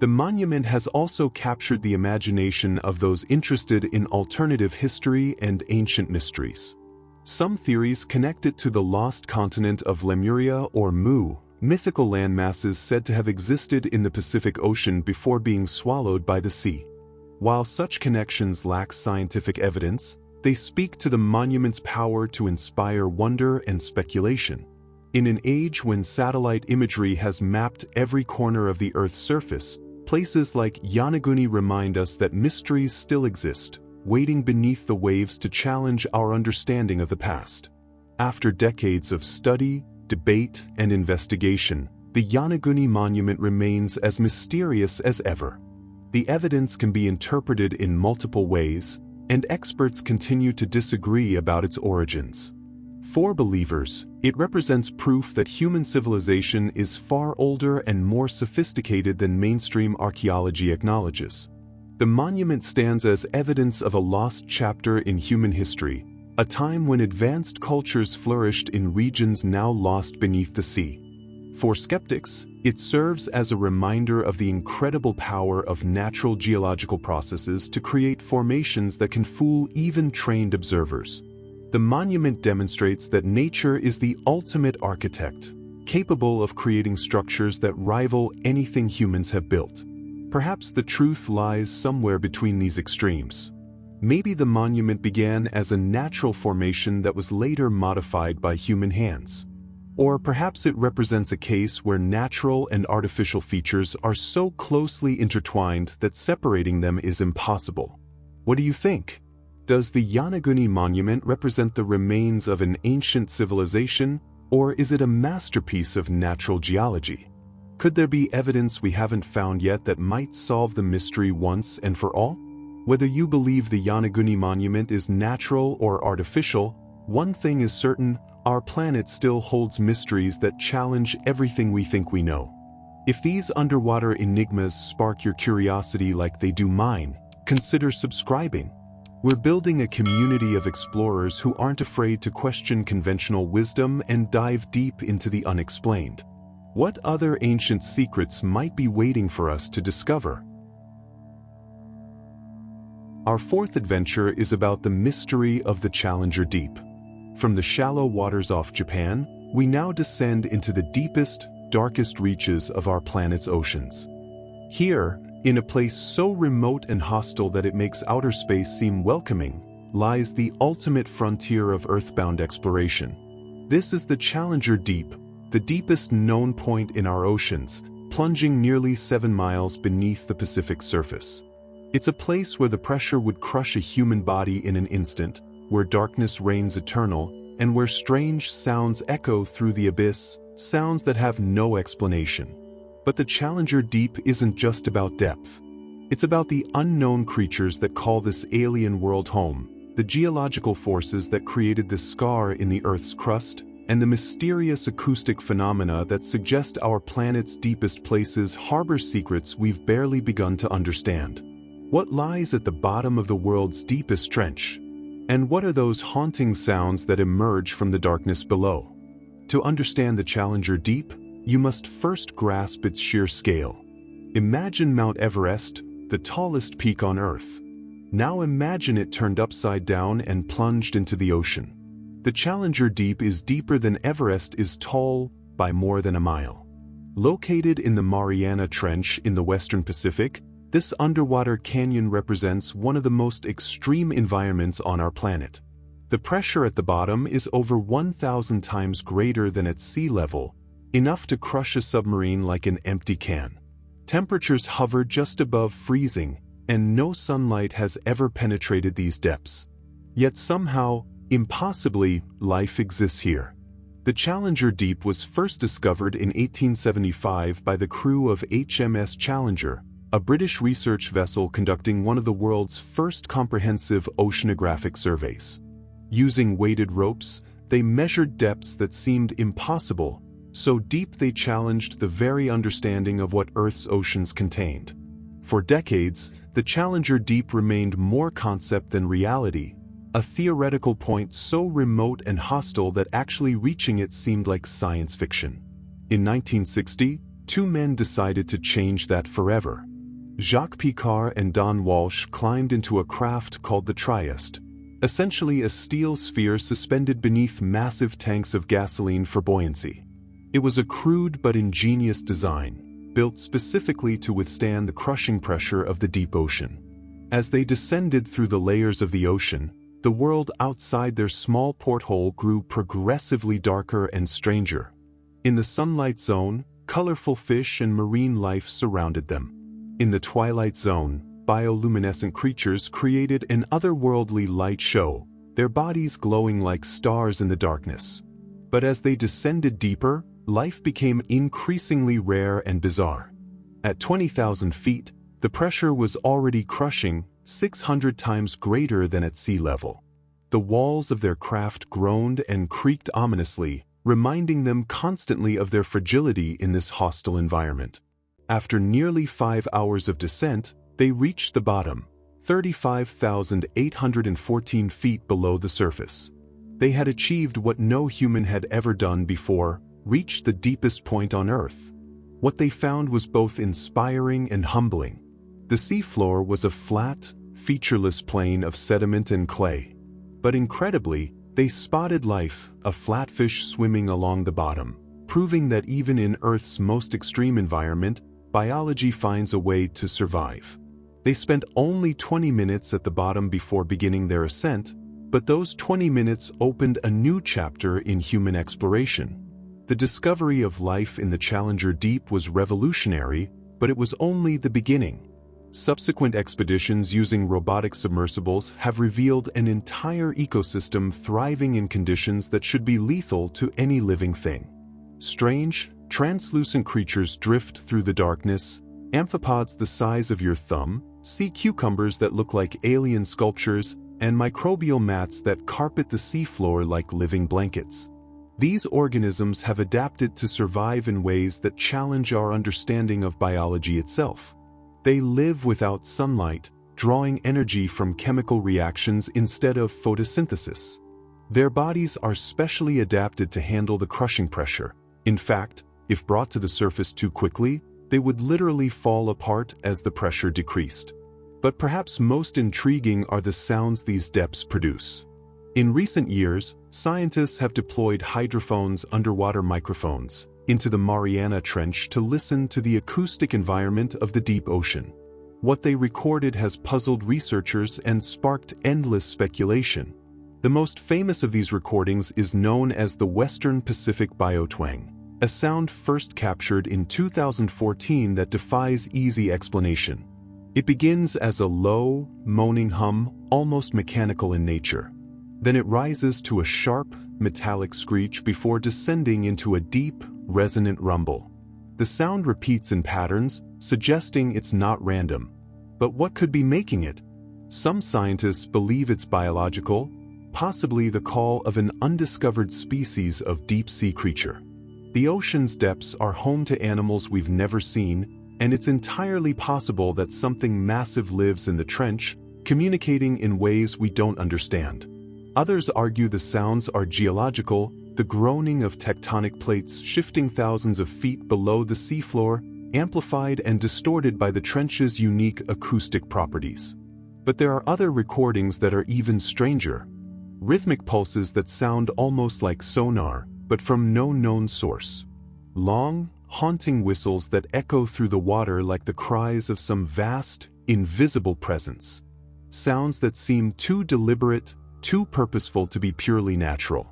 The monument has also captured the imagination of those interested in alternative history and ancient mysteries. Some theories connect it to the lost continent of Lemuria or Mu, mythical landmasses said to have existed in the Pacific Ocean before being swallowed by the sea. While such connections lack scientific evidence, they speak to the monument's power to inspire wonder and speculation. In an age when satellite imagery has mapped every corner of the Earth's surface, places like Yonaguni remind us that mysteries still exist, waiting beneath the waves to challenge our understanding of the past. After decades of study, debate, and investigation, the Yonaguni monument remains as mysterious as ever. The evidence can be interpreted in multiple ways, and experts continue to disagree about its origins. For believers, it represents proof that human civilization is far older and more sophisticated than mainstream archaeology acknowledges. The monument stands as evidence of a lost chapter in human history, a time when advanced cultures flourished in regions now lost beneath the sea. For skeptics, it serves as a reminder of the incredible power of natural geological processes to create formations that can fool even trained observers. The monument demonstrates that nature is the ultimate architect, capable of creating structures that rival anything humans have built. Perhaps the truth lies somewhere between these extremes. Maybe the monument began as a natural formation that was later modified by human hands. Or perhaps it represents a case where natural and artificial features are so closely intertwined that separating them is impossible. What do you think? Does the Yonaguni monument represent the remains of an ancient civilization, or is it a masterpiece of natural geology? Could there be evidence we haven't found yet that might solve the mystery once and for all? Whether you believe the Yonaguni monument is natural or artificial, one thing is certain: our planet still holds mysteries that challenge everything we think we know. If these underwater enigmas spark your curiosity like they do mine, consider subscribing. We're building a community of explorers who aren't afraid to question conventional wisdom and dive deep into the unexplained. What other ancient secrets might be waiting for us to discover? Our fourth adventure is about the mystery of the Challenger Deep. From the shallow waters off Japan, we now descend into the deepest, darkest reaches of our planet's oceans. Here, in a place so remote and hostile that it makes outer space seem welcoming, lies the ultimate frontier of earthbound exploration. This is the Challenger Deep, the deepest known point in our oceans, plunging nearly 7 miles beneath the Pacific surface. It's a place where the pressure would crush a human body in an instant, where darkness reigns eternal, and where strange sounds echo through the abyss, sounds that have no explanation. But the Challenger Deep isn't just about depth. It's about the unknown creatures that call this alien world home, the geological forces that created this scar in the Earth's crust, and the mysterious acoustic phenomena that suggest our planet's deepest places harbor secrets we've barely begun to understand. What lies at the bottom of the world's deepest trench? And what are those haunting sounds that emerge from the darkness below? To understand the Challenger Deep, you must first grasp its sheer scale. Imagine Mount Everest, the tallest peak on Earth. Now imagine it turned upside down and plunged into the ocean. The Challenger Deep is deeper than Everest is tall by more than a mile. Located in the Mariana Trench in the Western Pacific, this underwater canyon represents one of the most extreme environments on our planet. The pressure at the bottom is over 1,000 times greater than at sea level, enough to crush a submarine like an empty can. Temperatures hover just above freezing, and no sunlight has ever penetrated these depths. Yet somehow, impossibly, life exists here. The Challenger Deep was first discovered in 1875 by the crew of HMS Challenger, a British research vessel conducting one of the world's first comprehensive oceanographic surveys. Using weighted ropes, they measured depths that seemed impossible, so deep they challenged the very understanding of what Earth's oceans contained. For decades, the Challenger Deep remained more concept than reality, a theoretical point so remote and hostile that actually reaching it seemed like science fiction. In 1960, two men decided to change that forever. Jacques Picard and Don Walsh climbed into a craft called the Trieste, essentially a steel sphere suspended beneath massive tanks of gasoline for buoyancy. It was a crude but ingenious design, built specifically to withstand the crushing pressure of the deep ocean. As they descended through the layers of the ocean, the world outside their small porthole grew progressively darker and stranger. In the sunlight zone, colorful fish and marine life surrounded them. In the twilight zone, bioluminescent creatures created an otherworldly light show, their bodies glowing like stars in the darkness. But as they descended deeper, life became increasingly rare and bizarre. At 20,000 feet, the pressure was already crushing, 600 times greater than at sea level. The walls of their craft groaned and creaked ominously, reminding them constantly of their fragility in this hostile environment. After nearly 5 hours of descent, They reached the bottom, 35,814 feet below the surface. They had achieved what no human had ever done before, reached the deepest point on Earth. What they found was both inspiring and humbling. The seafloor was a flat, featureless plain of sediment and clay. But incredibly, they spotted life, a flatfish swimming along the bottom, proving that even in Earth's most extreme environment, biology finds a way to survive. They spent only 20 minutes at the bottom before beginning their ascent, but those 20 minutes opened a new chapter in human exploration. The discovery of life in the Challenger Deep was revolutionary, but it was only the beginning. Subsequent expeditions using robotic submersibles have revealed an entire ecosystem thriving in conditions that should be lethal to any living thing. Strange, translucent creatures drift through the darkness, amphipods the size of your thumb, sea cucumbers that look like alien sculptures, and microbial mats that carpet the seafloor like living blankets. These organisms have adapted to survive in ways that challenge our understanding of biology itself. They live without sunlight, drawing energy from chemical reactions instead of photosynthesis. Their bodies are specially adapted to handle the crushing pressure. In fact, if brought to the surface too quickly, they would literally fall apart as the pressure decreased. But perhaps most intriguing are the sounds these depths produce. In recent years, scientists have deployed hydrophones, underwater microphones, into the Mariana Trench to listen to the acoustic environment of the deep ocean. What they recorded has puzzled researchers and sparked endless speculation. The most famous of these recordings is known as the Western Pacific Biotwang, a sound first captured in 2014 that defies easy explanation. It begins as a low, moaning hum, almost mechanical in nature. Then it rises to a sharp, metallic screech before descending into a deep, resonant rumble. The sound repeats in patterns, suggesting it's not random. But what could be making it? Some scientists believe it's biological, possibly the call of an undiscovered species of deep-sea creature. The ocean's depths are home to animals we've never seen, and it's entirely possible that something massive lives in the trench, communicating in ways we don't understand. Others argue the sounds are geological, the groaning of tectonic plates shifting thousands of feet below the seafloor, amplified and distorted by the trench's unique acoustic properties. But there are other recordings that are even stranger. Rhythmic pulses that sound almost like sonar, but from no known source. Long, haunting whistles that echo through the water like the cries of some vast, invisible presence. Sounds that seem too deliberate, too purposeful to be purely natural.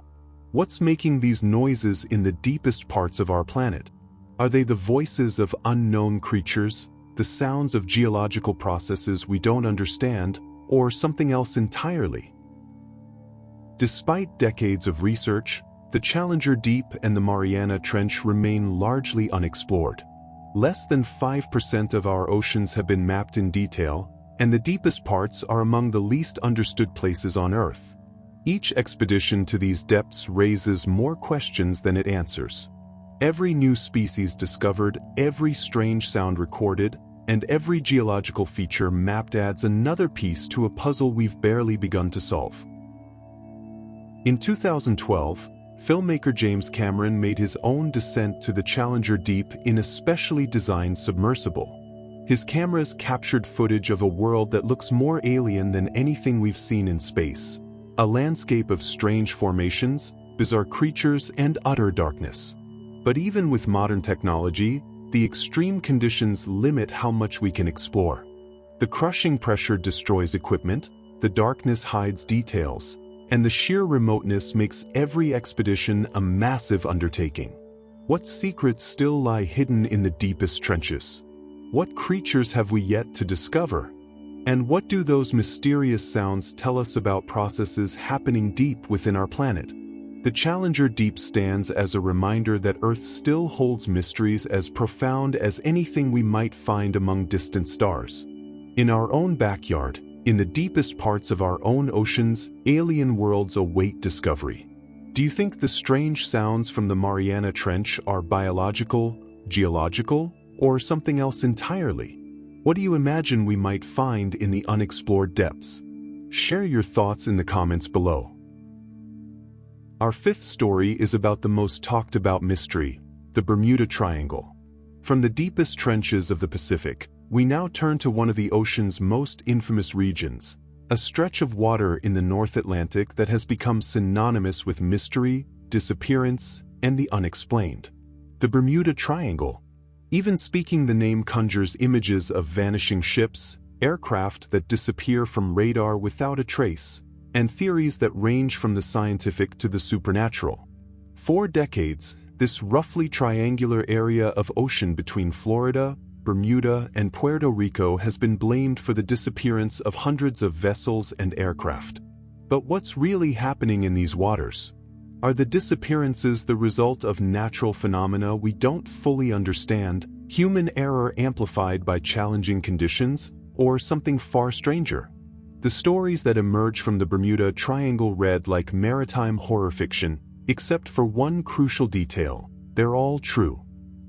What's making these noises in the deepest parts of our planet? Are they the voices of unknown creatures, the sounds of geological processes we don't understand, or something else entirely? Despite decades of research, the Challenger Deep and the Mariana Trench remain largely unexplored. Less than 5% of our oceans have been mapped in detail, and the deepest parts are among the least understood places on Earth. Each expedition to these depths raises more questions than it answers. Every new species discovered, every strange sound recorded, and every geological feature mapped adds another piece to a puzzle we've barely begun to solve. In 2012, filmmaker James Cameron made his own descent to the Challenger Deep in a specially designed submersible. His cameras captured footage of a world that looks more alien than anything we've seen in space. A landscape of strange formations, bizarre creatures, and utter darkness. But even with modern technology, the extreme conditions limit how much we can explore. The crushing pressure destroys equipment, the darkness hides details, and the sheer remoteness makes every expedition a massive undertaking. What secrets still lie hidden in the deepest trenches? What creatures have we yet to discover? And what do those mysterious sounds tell us about processes happening deep within our planet? The Challenger Deep stands as a reminder that Earth still holds mysteries as profound as anything we might find among distant stars. In our own backyard, in the deepest parts of our own oceans, alien worlds await discovery. Do you think the strange sounds from the Mariana Trench are biological, geological, or something else entirely? What do you imagine we might find in the unexplored depths? Share your thoughts in the comments below. Our fifth story is about the most talked about mystery, the Bermuda Triangle. From the deepest trenches of the Pacific, we now turn to one of the ocean's most infamous regions, a stretch of water in the North Atlantic that has become synonymous with mystery, disappearance, and the unexplained. The Bermuda Triangle. Even speaking the name conjures images of vanishing ships, aircraft that disappear from radar without a trace, and theories that range from the scientific to the supernatural. For decades, this roughly triangular area of ocean between Florida, Bermuda, and Puerto Rico has been blamed for the disappearance of hundreds of vessels and aircraft. But what's really happening in these waters? Are the disappearances the result of natural phenomena we don't fully understand, human error amplified by challenging conditions, or something far stranger? The stories that emerge from the Bermuda Triangle read like maritime horror fiction, except for one crucial detail: they're all true.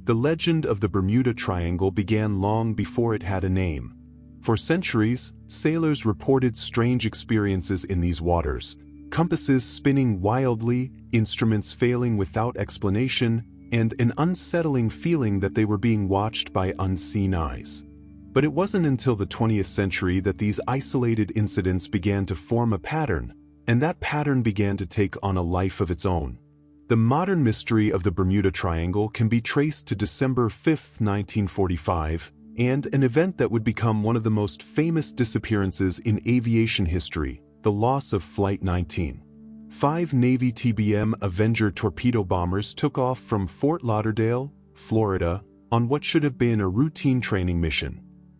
The legend of the Bermuda Triangle began long before it had a name. For centuries, sailors reported strange experiences in these waters: compasses spinning wildly, instruments failing without explanation, and an unsettling feeling that they were being watched by unseen eyes. But it wasn't until the 20th century that these isolated incidents began to form a pattern, and that pattern began to take on a life of its own. The modern mystery of the Bermuda Triangle can be traced to December 5, 1945, and an event that would become one of the most famous disappearances in aviation history: the loss of Flight 19. 5 Navy TBM Avenger torpedo bombers took off from Fort Lauderdale, Florida, on what should have been a routine training mission.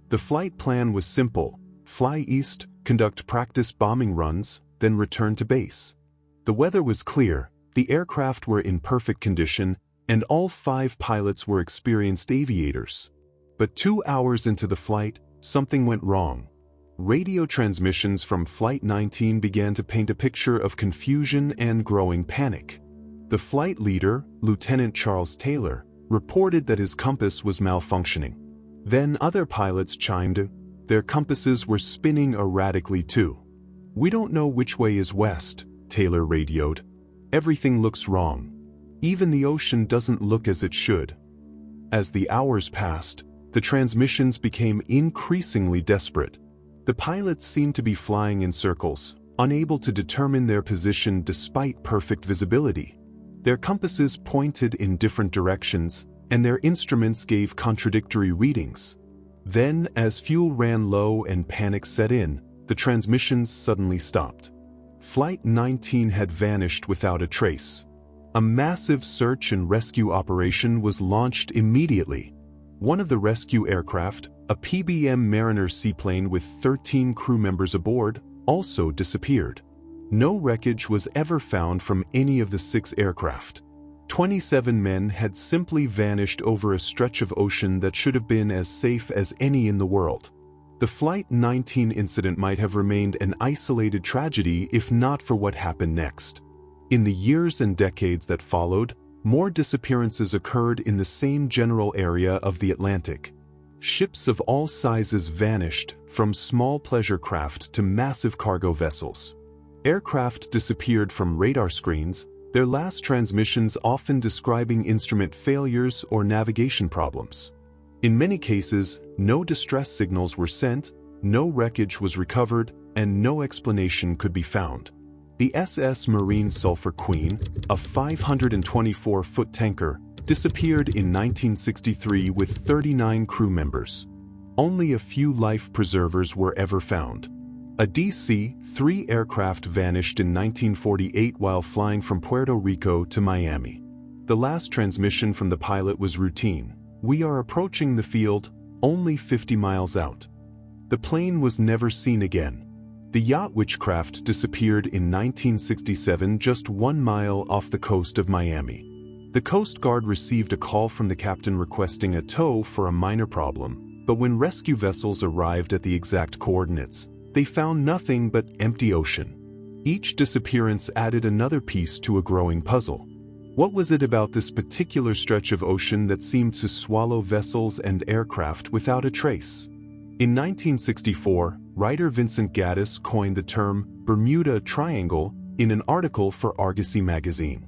The flight plan was simple: fly east, conduct practice bombing runs, then return to base. The weather was clear, the aircraft were in perfect condition, and all 5 pilots were experienced aviators. But 2 hours into the flight, something went wrong. Radio transmissions from Flight 19 began to paint a picture of confusion and growing panic. The flight leader, Lieutenant Charles Taylor, reported that his compass was malfunctioning. Then other pilots chimed in. Their compasses were spinning erratically too. "We don't know which way is west," Taylor radioed. "Everything looks wrong. Even the ocean doesn't look as it should." As the hours passed, the transmissions became increasingly desperate. The pilots seemed to be flying in circles, unable to determine their position despite perfect visibility. Their compasses pointed in different directions, and their instruments gave contradictory readings. Then, as fuel ran low and panic set in, the transmissions suddenly stopped. Flight 19 had vanished without a trace. A massive search and rescue operation was launched immediately. One of the rescue aircraft, a PBM Mariner seaplane with 13 crew members aboard, also disappeared. No wreckage was ever found from any of the 6 aircraft. 27 men had simply vanished over a stretch of ocean that should have been as safe as any in the world. The Flight 19 incident might have remained an isolated tragedy if not for what happened next. In the years and decades that followed, more disappearances occurred in the same general area of the Atlantic. Ships of all sizes vanished, from small pleasure craft to massive cargo vessels. Aircraft disappeared from radar screens, their last transmissions often describing instrument failures or navigation problems. In many cases, no distress signals were sent, no wreckage was recovered, and no explanation could be found. The SS Marine Sulphur Queen, a 524-foot tanker, disappeared in 1963 with 39 crew members. Only a few life preservers were ever found. A DC-3 aircraft vanished in 1948 while flying from Puerto Rico to Miami. The last transmission from the pilot was routine: "We are approaching the field, only 50 miles out." The plane was never seen again. The yacht Witchcraft disappeared in 1967 just 1 mile off the coast of Miami. The Coast Guard received a call from the captain requesting a tow for a minor problem, but when rescue vessels arrived at the exact coordinates, they found nothing but empty ocean. Each disappearance added another piece to a growing puzzle. What was it about this particular stretch of ocean that seemed to swallow vessels and aircraft without a trace? In 1964, writer Vincent Gaddis coined the term Bermuda Triangle in an article for Argosy magazine.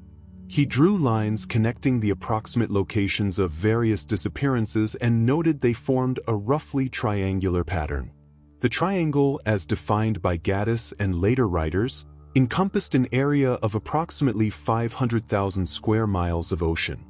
He drew lines connecting the approximate locations of various disappearances and noted they formed a roughly triangular pattern. The triangle, as defined by Gaddis and later writers, encompassed an area of approximately 500,000 square miles of ocean.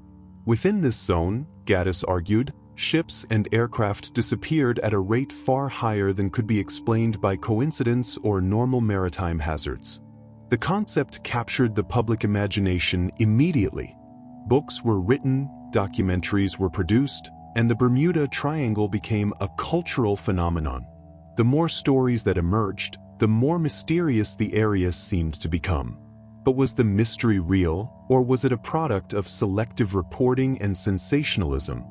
Within this zone, Gaddis argued, ships and aircraft disappeared at a rate far higher than could be explained by coincidence or normal maritime hazards. The concept captured the public imagination immediately. Books were written, documentaries were produced, and the Bermuda Triangle became a cultural phenomenon. The more stories that emerged, the more mysterious the area seemed to become. But was the mystery real, or was it a product of selective reporting and sensationalism?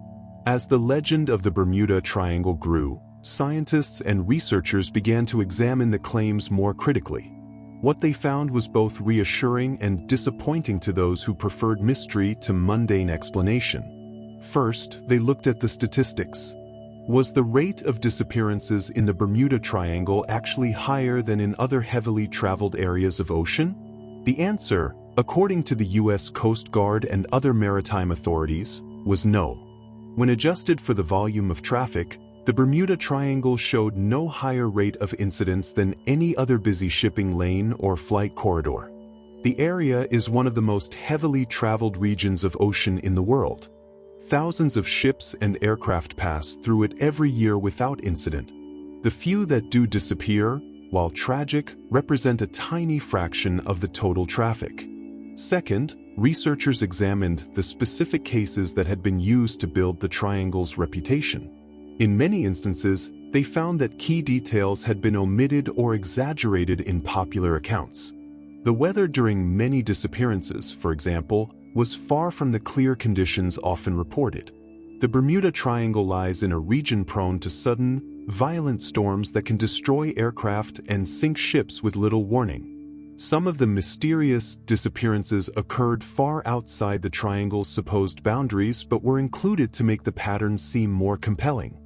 As the legend of the Bermuda Triangle grew, scientists and researchers began to examine the claims more critically. What they found was both reassuring and disappointing to those who preferred mystery to mundane explanation. First, they looked at the statistics. Was the rate of disappearances in the Bermuda Triangle actually higher than in other heavily traveled areas of ocean? The answer, according to the U.S. Coast Guard and other maritime authorities, was no. When adjusted for the volume of traffic, the Bermuda Triangle showed no higher rate of incidents than any other busy shipping lane or flight corridor. The area is one of the most heavily traveled regions of ocean in the world. Thousands of ships and aircraft pass through it every year without incident. The few that do disappear, while tragic, represent a tiny fraction of the total traffic. Second, researchers examined the specific cases that had been used to build the triangle's reputation. In many instances, they found that key details had been omitted or exaggerated in popular accounts. The weather during many disappearances, for example, was far from the clear conditions often reported. The Bermuda Triangle lies in a region prone to sudden, violent storms that can destroy aircraft and sink ships with little warning. Some of the mysterious disappearances occurred far outside the triangle's supposed boundaries but were included to make the pattern seem more compelling.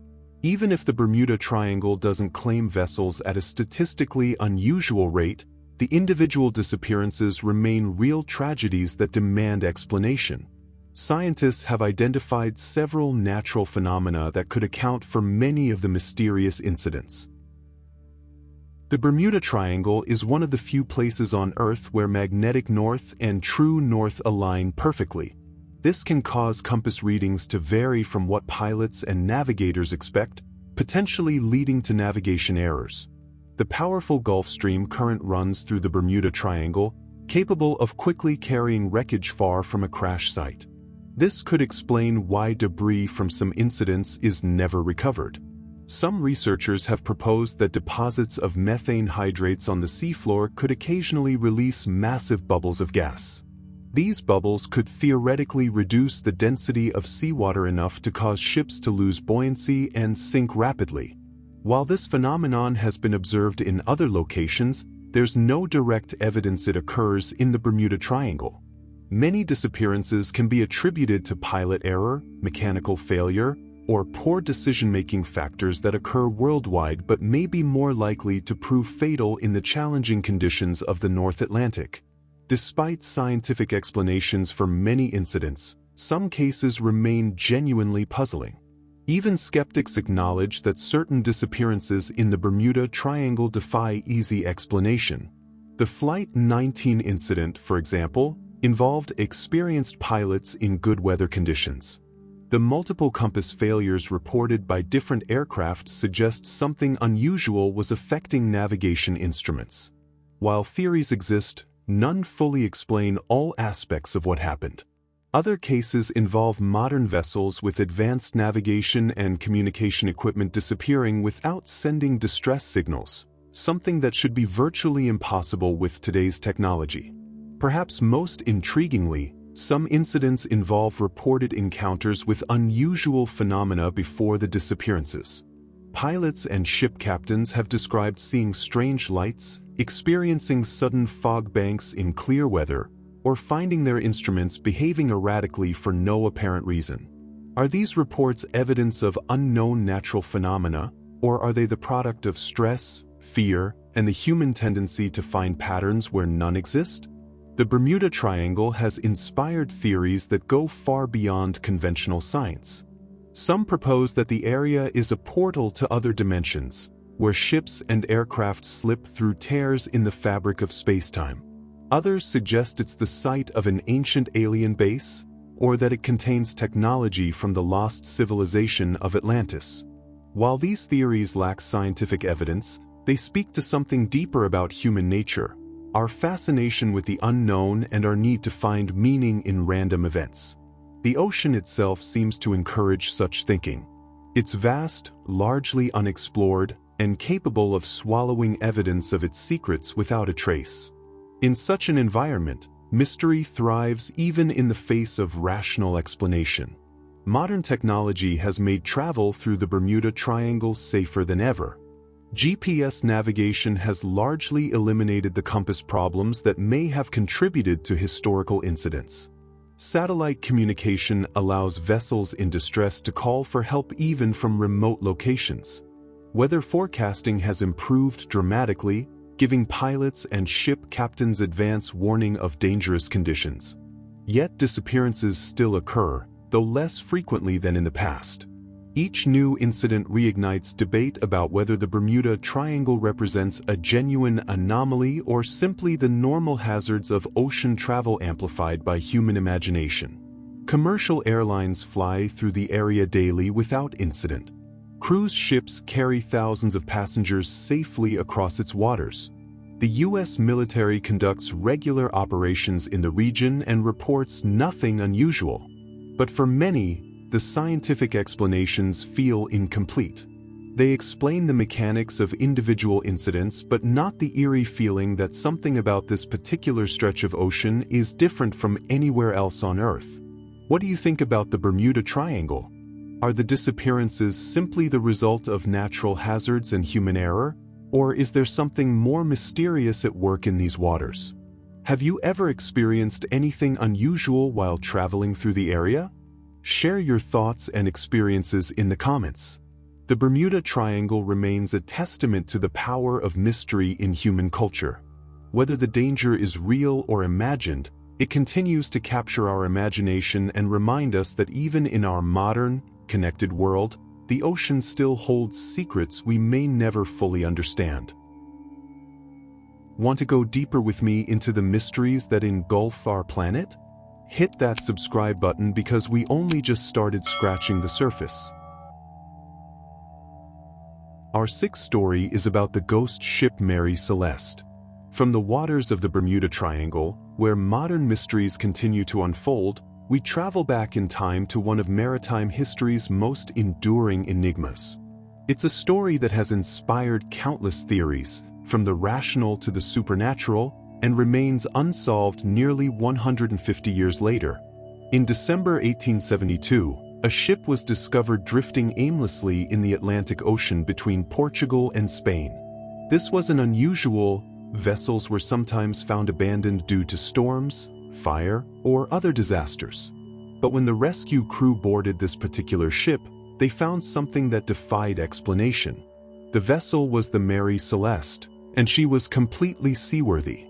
Even if the Bermuda Triangle doesn't claim vessels at a statistically unusual rate, the individual disappearances remain real tragedies that demand explanation. Scientists have identified several natural phenomena that could account for many of the mysterious incidents. The Bermuda Triangle is one of the few places on Earth where magnetic north and true north align perfectly. This can cause compass readings to vary from what pilots and navigators expect, potentially leading to navigation errors. The powerful Gulf Stream current runs through the Bermuda Triangle, capable of quickly carrying wreckage far from a crash site. This could explain why debris from some incidents is never recovered. Some researchers have proposed that deposits of methane hydrates on the seafloor could occasionally release massive bubbles of gas. These bubbles could theoretically reduce the density of seawater enough to cause ships to lose buoyancy and sink rapidly. While this phenomenon has been observed in other locations, there's no direct evidence it occurs in the Bermuda Triangle. Many disappearances can be attributed to pilot error, mechanical failure, or poor decision-making factors that occur worldwide but may be more likely to prove fatal in the challenging conditions of the North Atlantic. Despite scientific explanations for many incidents, some cases remain genuinely puzzling. Even skeptics acknowledge that certain disappearances in the Bermuda Triangle defy easy explanation. The Flight 19 incident, for example, involved experienced pilots in good weather conditions. The multiple compass failures reported by different aircraft suggest something unusual was affecting navigation instruments. While theories exist, none fully explain all aspects of what happened. Other cases involve modern vessels with advanced navigation and communication equipment disappearing without sending distress signals, something that should be virtually impossible with today's technology. Perhaps most intriguingly, some incidents involve reported encounters with unusual phenomena before the disappearances. Pilots and ship captains have described seeing strange lights, experiencing sudden fog banks in clear weather, or finding their instruments behaving erratically for no apparent reason. Are these reports evidence of unknown natural phenomena, Or are they the product of stress, fear, and the human tendency to find patterns where none exist? The Bermuda Triangle has inspired theories that go far beyond conventional science. Some propose that the area is a portal to other dimensions, where ships and aircraft slip through tears in the fabric of spacetime. Others suggest it's the site of an ancient alien base, or that it contains technology from the lost civilization of Atlantis. While these theories lack scientific evidence, they speak to something deeper about human nature, our fascination with the unknown and our need to find meaning in random events. The ocean itself seems to encourage such thinking. It's vast, largely unexplored, and capable of swallowing evidence of its secrets without a trace. In such an environment, mystery thrives even in the face of rational explanation. Modern technology has made travel through the Bermuda Triangle safer than ever. GPS navigation has largely eliminated the compass problems that may have contributed to historical incidents. Satellite communication allows vessels in distress to call for help even from remote locations. Weather forecasting has improved dramatically, giving pilots and ship captains advance warning of dangerous conditions. Yet disappearances still occur, though less frequently than in the past. Each new incident reignites debate about whether the Bermuda Triangle represents a genuine anomaly or simply the normal hazards of ocean travel amplified by human imagination. Commercial airlines fly through the area daily without incident. Cruise ships carry thousands of passengers safely across its waters. The U.S. military conducts regular operations in the region and reports nothing unusual. But for many, the scientific explanations feel incomplete. They explain the mechanics of individual incidents but not the eerie feeling that something about this particular stretch of ocean is different from anywhere else on Earth. What do you think about the Bermuda Triangle? Are the disappearances simply the result of natural hazards and human error? Or is there something more mysterious at work in these waters? Have you ever experienced anything unusual while traveling through the area? Share your thoughts and experiences in the comments. The Bermuda Triangle remains a testament to the power of mystery in human culture. Whether the danger is real or imagined, it continues to capture our imagination and remind us that even in our modern, connected world, the ocean still holds secrets we may never fully understand. Want to go deeper with me into the mysteries that engulf our planet? Hit that subscribe button because we only just started scratching the surface. Our sixth story is about the ghost ship Mary Celeste. From the waters of the Bermuda Triangle, where modern mysteries continue to unfold, we travel back in time to one of maritime history's most enduring enigmas. It's a story that has inspired countless theories, from the rational to the supernatural, and remains unsolved nearly 150 years later. In December 1872, a ship was discovered drifting aimlessly in the Atlantic Ocean between Portugal and Spain. This wasn't unusual. Vessels were sometimes found abandoned due to storms, fire, or other disasters. But when the rescue crew boarded this particular ship, they found something that defied explanation. The vessel was the Mary Celeste, and she was completely seaworthy.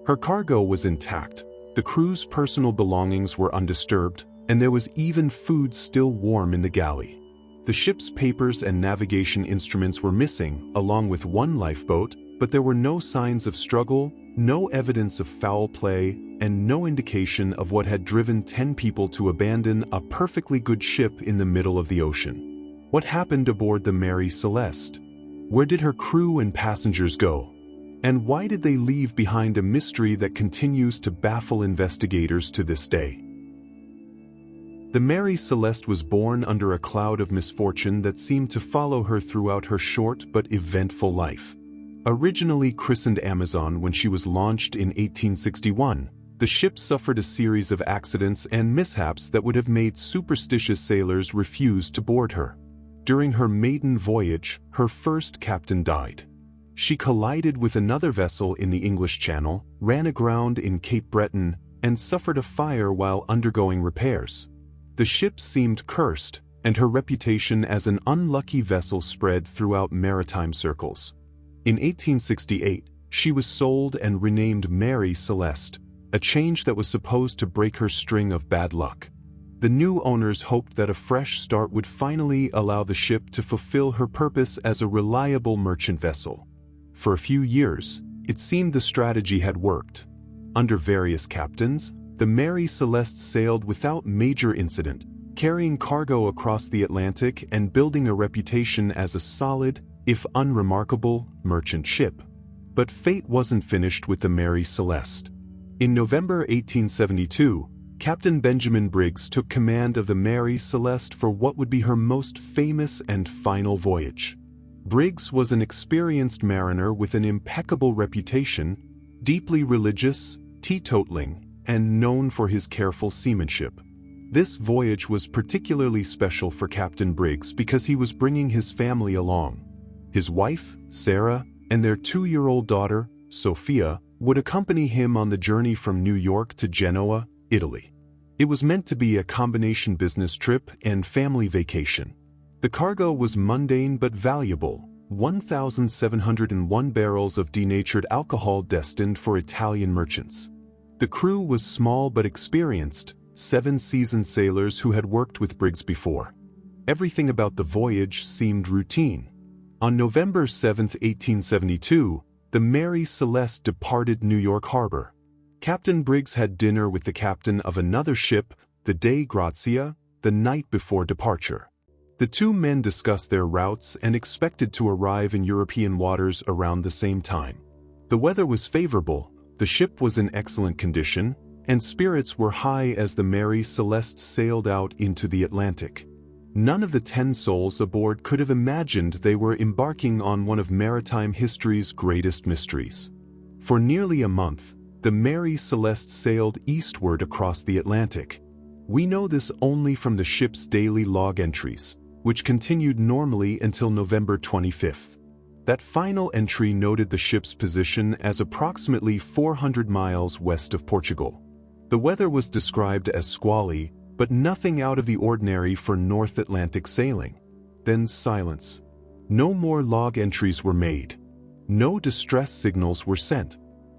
Her cargo was intact, the crew's personal belongings were undisturbed, and there was even food still warm in the galley. The ship's papers and navigation instruments were missing, along with one lifeboat, but there were no signs of struggle, no evidence of foul play, and no indication of what had driven 10 people to abandon a perfectly good ship in the middle of the ocean. What happened aboard the Mary Celeste? Where did her crew and passengers go? And why did they leave behind a mystery that continues to baffle investigators to this day? The Mary Celeste was born under a cloud of misfortune that seemed to follow her throughout her short but eventful life. Originally christened Amazon when she was launched in 1861, the ship suffered a series of accidents and mishaps that would have made superstitious sailors refuse to board her. During her maiden voyage, her first captain died. She collided with another vessel in the English Channel, ran aground in Cape Breton, and suffered a fire while undergoing repairs. The ship seemed cursed, and her reputation as an unlucky vessel spread throughout maritime circles. In 1868, she was sold and renamed Mary Celeste, a change that was supposed to break her string of bad luck. The new owners hoped that a fresh start would finally allow the ship to fulfill her purpose as a reliable merchant vessel. For a few years, it seemed the strategy had worked. Under various captains, the Mary Celeste sailed without major incident, carrying cargo across the Atlantic and building a reputation as a solid, if unremarkable, merchant ship. But fate wasn't finished with the Mary Celeste. In November 1872, Captain Benjamin Briggs took command of the Mary Celeste for what would be her most famous and final voyage. Briggs was an experienced mariner with an impeccable reputation, deeply religious, teetotaling, and known for his careful seamanship. This voyage was particularly special for Captain Briggs because he was bringing his family along. His wife, Sarah, and their 2-year-old daughter, Sophia, would accompany him on the journey from New York to Genoa, Italy. It was meant to be a combination business trip and family vacation. The cargo was mundane but valuable, 1,701 barrels of denatured alcohol destined for Italian merchants. The crew was small but experienced, 7 seasoned sailors who had worked with Briggs before. Everything about the voyage seemed routine. On November 7, 1872, the Mary Celeste departed New York Harbor. Captain Briggs had dinner with the captain of another ship, the Dei Grazia, the night before departure. The two men discussed their routes and expected to arrive in European waters around the same time. The weather was favorable, the ship was in excellent condition, and spirits were high as the Mary Celeste sailed out into the Atlantic. None of the 10 souls aboard could have imagined they were embarking on one of maritime history's greatest mysteries. For nearly a month, the Mary Celeste sailed eastward across the Atlantic. We know this only from the ship's daily log entries, which continued normally until November 25. That final entry noted the ship's position as approximately 400 miles west of Portugal. The weather was described as squally, but nothing out of the ordinary for North Atlantic sailing. Then silence. No more log entries were made. No distress signals were sent.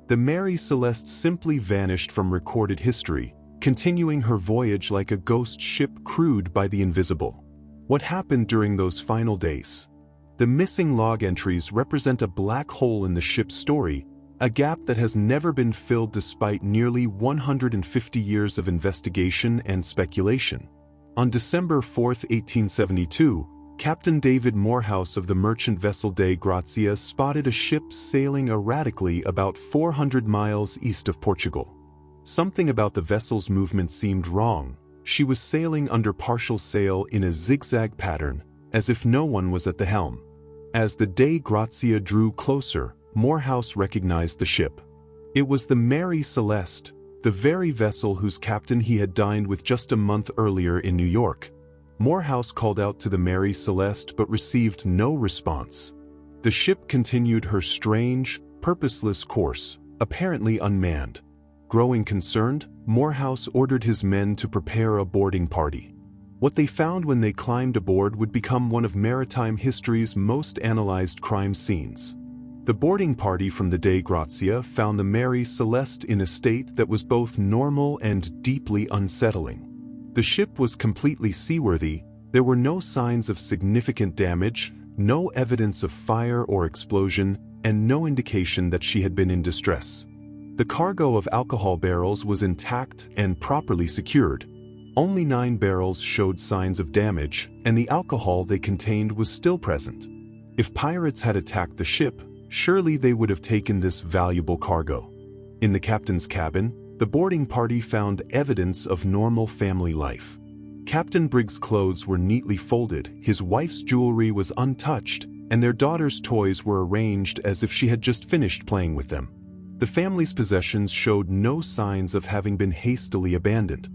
The Mary Celeste simply vanished from recorded history, continuing her voyage like a ghost ship crewed by the invisible. What happened during those final days? The missing log entries represent a black hole in the ship's story, a gap that has never been filled despite nearly 150 years of investigation and speculation. On December 4, 1872, Captain David Morehouse of the merchant vessel Dei Grazia spotted a ship sailing erratically about 400 miles east of Portugal. Something about the vessel's movement seemed wrong. She was sailing under partial sail in a zigzag pattern, as if no one was at the helm. As the Dei Grazia drew closer, Morehouse recognized the ship. It was the Mary Celeste, the very vessel whose captain he had dined with just a month earlier in New York. Morehouse called out to the Mary Celeste but received no response. The ship continued her strange, purposeless course, apparently unmanned. Growing concerned, Morehouse ordered his men to prepare a boarding party. What they found when they climbed aboard would become one of maritime history's most analyzed crime scenes. The boarding party from the Dei Grazia found the Mary Celeste in a state that was both normal and deeply unsettling. The ship was completely seaworthy, there were no signs of significant damage, no evidence of fire or explosion, and no indication that she had been in distress. The cargo of alcohol barrels was intact and properly secured. Only 9 barrels showed signs of damage, and the alcohol they contained was still present. If pirates had attacked the ship, surely they would have taken this valuable cargo. In the captain's cabin, the boarding party found evidence of normal family life. Captain Briggs' clothes were neatly folded, his wife's jewelry was untouched, and their daughter's toys were arranged as if she had just finished playing with them. The family's possessions showed no signs of having been hastily abandoned.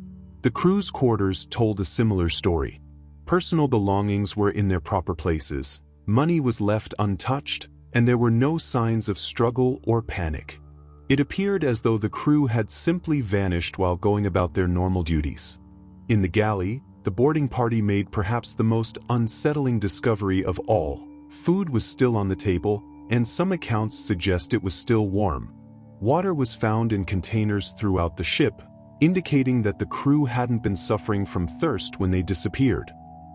The crew's quarters told a similar story. Personal belongings were in their proper places, money was left untouched, and there were no signs of struggle or panic. It appeared as though the crew had simply vanished while going about their normal duties. In the galley, the boarding party made perhaps the most unsettling discovery of all. Food was still on the table, and some accounts suggest it was still warm. Water was found in containers throughout the ship, indicating that the crew hadn't been suffering from thirst when they disappeared.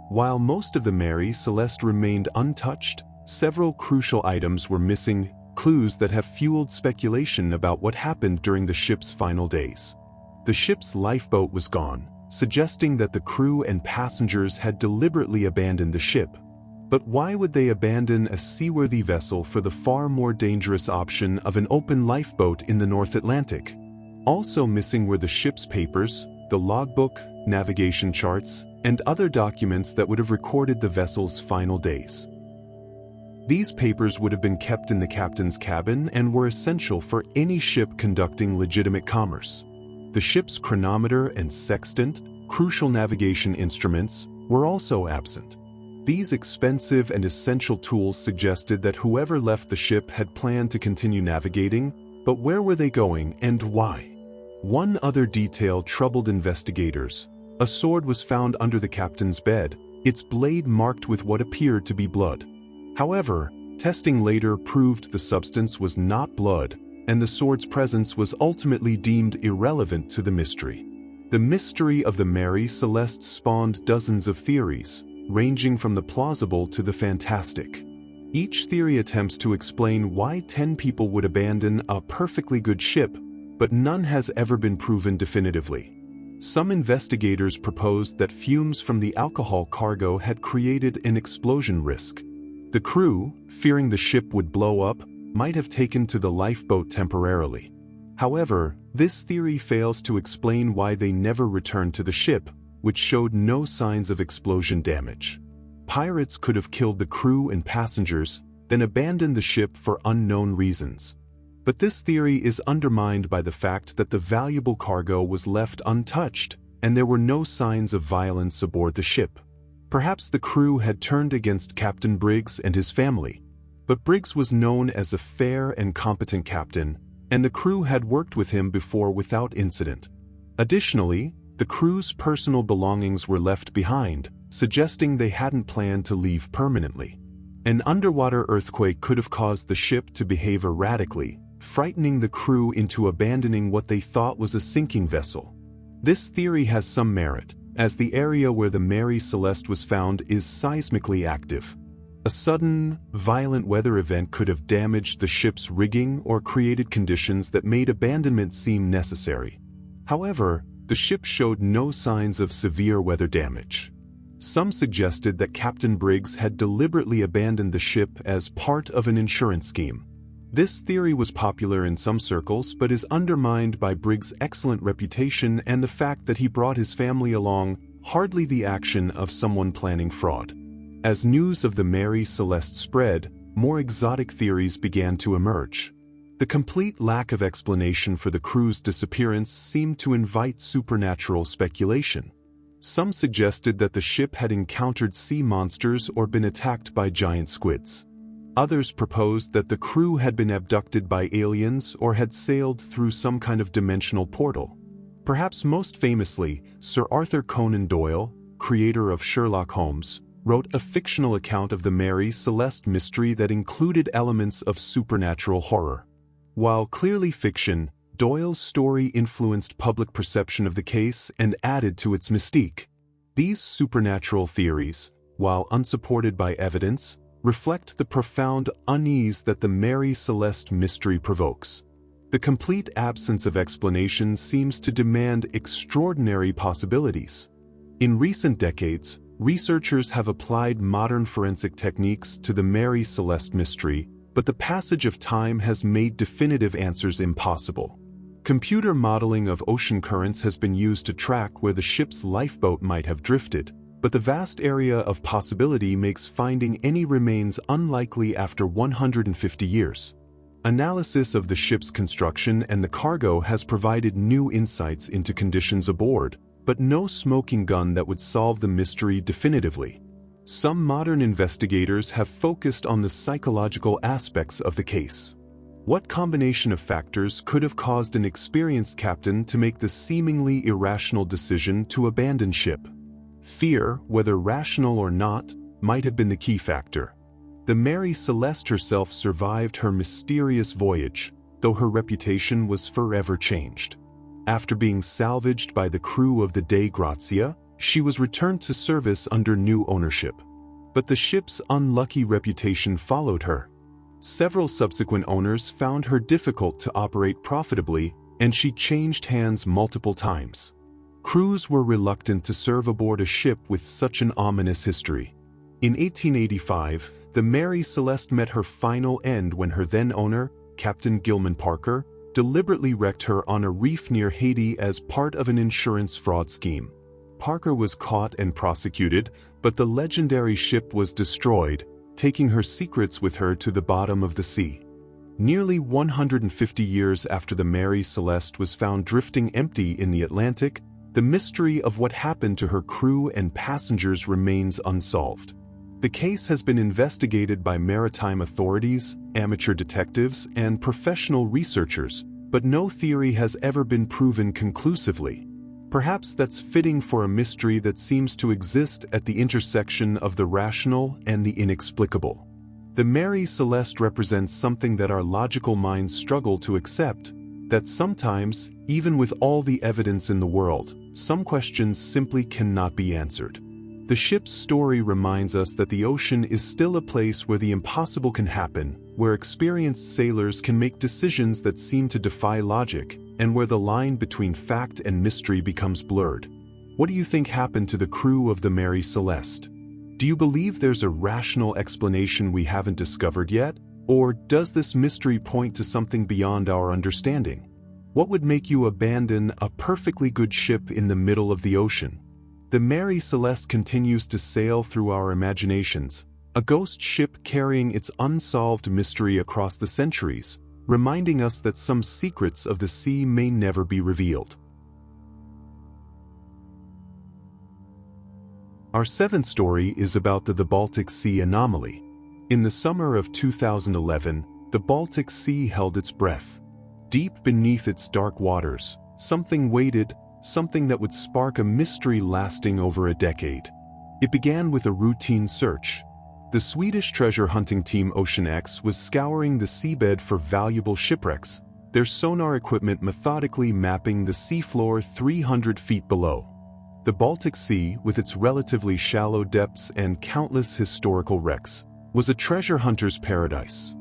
While most of the Mary Celeste remained untouched, several crucial items were missing, clues that have fueled speculation about what happened during the ship's final days. The ship's lifeboat was gone, suggesting that the crew and passengers had deliberately abandoned the ship. But why would they abandon a seaworthy vessel for the far more dangerous option of an open lifeboat in the North Atlantic? Also missing were the ship's papers, the logbook, navigation charts, and other documents that would have recorded the vessel's final days. These papers would have been kept in the captain's cabin and were essential for any ship conducting legitimate commerce. The ship's chronometer and sextant, crucial navigation instruments, were also absent. These expensive and essential tools suggested that whoever left the ship had planned to continue navigating, but where were they going and why? One other detail troubled investigators. A sword was found under the captain's bed, its blade marked with what appeared to be blood. However, testing later proved the substance was not blood, and the sword's presence was ultimately deemed irrelevant to the mystery. The mystery of the Mary Celeste spawned dozens of theories, ranging from the plausible to the fantastic. Each theory attempts to explain why 10 people would abandon a perfectly good ship, but none has ever been proven definitively. Some investigators proposed that fumes from the alcohol cargo had created an explosion risk. The crew, fearing the ship would blow up, might have taken to the lifeboat temporarily. However, this theory fails to explain why they never returned to the ship, which showed no signs of explosion damage. Pirates could have killed the crew and passengers, then abandoned the ship for unknown reasons. But this theory is undermined by the fact that the valuable cargo was left untouched, and there were no signs of violence aboard the ship. Perhaps the crew had turned against Captain Briggs and his family. But Briggs was known as a fair and competent captain, and the crew had worked with him before without incident. Additionally, the crew's personal belongings were left behind, suggesting they hadn't planned to leave permanently. An underwater earthquake could have caused the ship to behave erratically, frightening the crew into abandoning what they thought was a sinking vessel. This theory has some merit, as the area where the Mary Celeste was found is seismically active. A sudden, violent weather event could have damaged the ship's rigging or created conditions that made abandonment seem necessary. However, the ship showed no signs of severe weather damage. Some suggested that Captain Briggs had deliberately abandoned the ship as part of an insurance scheme. This theory was popular in some circles but is undermined by Briggs' excellent reputation and the fact that he brought his family along, hardly the action of someone planning fraud. As news of the Mary Celeste spread, more exotic theories began to emerge. The complete lack of explanation for the crew's disappearance seemed to invite supernatural speculation. Some suggested that the ship had encountered sea monsters or been attacked by giant squids. Others proposed that the crew had been abducted by aliens or had sailed through some kind of dimensional portal. Perhaps most famously, Sir Arthur Conan Doyle, creator of Sherlock Holmes, wrote a fictional account of the Mary Celeste mystery that included elements of supernatural horror. While clearly fiction, Doyle's story influenced public perception of the case and added to its mystique. These supernatural theories, while unsupported by evidence, reflect the profound unease that the Mary Celeste mystery provokes. The complete absence of explanation seems to demand extraordinary possibilities. In recent decades, researchers have applied modern forensic techniques to the Mary Celeste mystery, but the passage of time has made definitive answers impossible. Computer modeling of ocean currents has been used to track where the ship's lifeboat might have drifted, but the vast area of possibility makes finding any remains unlikely after 150 years. Analysis of the ship's construction and the cargo has provided new insights into conditions aboard, but no smoking gun that would solve the mystery definitively. Some modern investigators have focused on the psychological aspects of the case. What combination of factors could have caused an experienced captain to make the seemingly irrational decision to abandon ship? Fear, whether rational or not, might have been the key factor. The Mary Celeste herself survived her mysterious voyage, though her reputation was forever changed. After being salvaged by the crew of the Dei Grazia, she was returned to service under new ownership. But the ship's unlucky reputation followed her. Several subsequent owners found her difficult to operate profitably, and she changed hands multiple times. Crews were reluctant to serve aboard a ship with such an ominous history. In 1885, the Mary Celeste met her final end when her then-owner, Captain Gilman Parker, deliberately wrecked her on a reef near Haiti as part of an insurance fraud scheme. Parker was caught and prosecuted, but the legendary ship was destroyed, taking her secrets with her to the bottom of the sea. Nearly 150 years after the Mary Celeste was found drifting empty in the Atlantic, the mystery of what happened to her crew and passengers remains unsolved. The case has been investigated by maritime authorities, amateur detectives, and professional researchers, but no theory has ever been proven conclusively. Perhaps that's fitting for a mystery that seems to exist at the intersection of the rational and the inexplicable. The Mary Celeste represents something that our logical minds struggle to accept, that sometimes, even with all the evidence in the world, some questions simply cannot be answered. The ship's story reminds us that the ocean is still a place where the impossible can happen, where experienced sailors can make decisions that seem to defy logic, and where the line between fact and mystery becomes blurred. What do you think happened to the crew of the Mary Celeste? Do you believe there's a rational explanation we haven't discovered yet? Or does this mystery point to something beyond our understanding? What would make you abandon a perfectly good ship in the middle of the ocean? The Mary Celeste continues to sail through our imaginations, a ghost ship carrying its unsolved mystery across the centuries, reminding us that some secrets of the sea may never be revealed. Our seventh story is about the Baltic Sea Anomaly. In the summer of 2011, the Baltic Sea held its breath. Deep beneath its dark waters, something waited, something that would spark a mystery lasting over a decade. It began with a routine search. The Swedish treasure hunting team Ocean X was scouring the seabed for valuable shipwrecks, their sonar equipment methodically mapping the seafloor 300 feet below. The Baltic Sea, with its relatively shallow depths and countless historical wrecks, was a treasure hunter's paradise.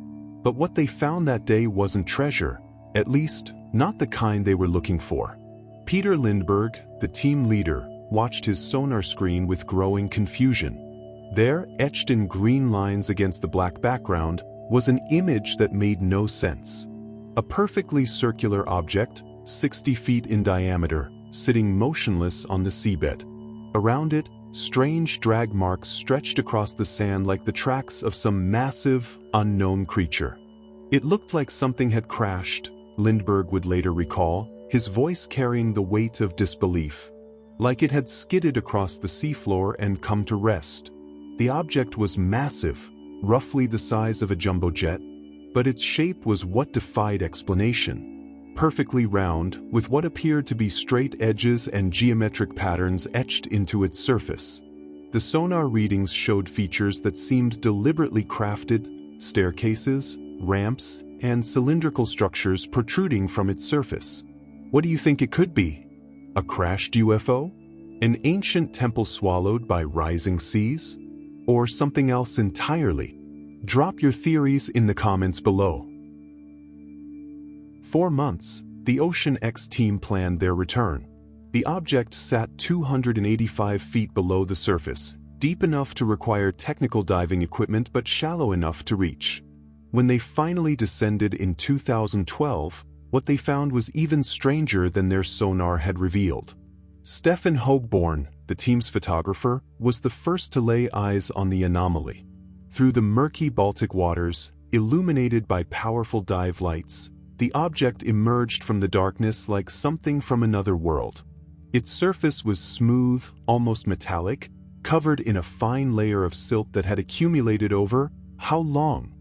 But what they found that day wasn't treasure, at least, not the kind they were looking for. Peter Lindberg, the team leader, watched his sonar screen with growing confusion. There, etched in green lines against the black background, was an image that made no sense. A perfectly circular object, 60 feet in diameter, sitting motionless on the seabed. Around it, strange drag marks stretched across the sand like the tracks of some massive, unknown creature. It looked like something had crashed, Lindberg would later recall, his voice carrying the weight of disbelief. Like it had skidded across the seafloor and come to rest. The object was massive, roughly the size of a jumbo jet, but its shape was what defied explanation. Perfectly round, with what appeared to be straight edges and geometric patterns etched into its surface. The sonar readings showed features that seemed deliberately crafted: staircases, ramps, and cylindrical structures protruding from its surface. What do you think it could be? A crashed UFO? An ancient temple swallowed by rising seas? Or something else entirely? Drop your theories in the comments below. 4 months, the Ocean X team planned their return. The object sat 285 feet below the surface, deep enough to require technical diving equipment but shallow enough to reach. When they finally descended in 2012, what they found was even stranger than their sonar had revealed. Stefan Hogborn, the team's photographer, was the first to lay eyes on the anomaly. Through the murky Baltic waters, illuminated by powerful dive lights, the object emerged from the darkness like something from another world. Its surface was smooth, almost metallic, covered in a fine layer of silt that had accumulated over, how long?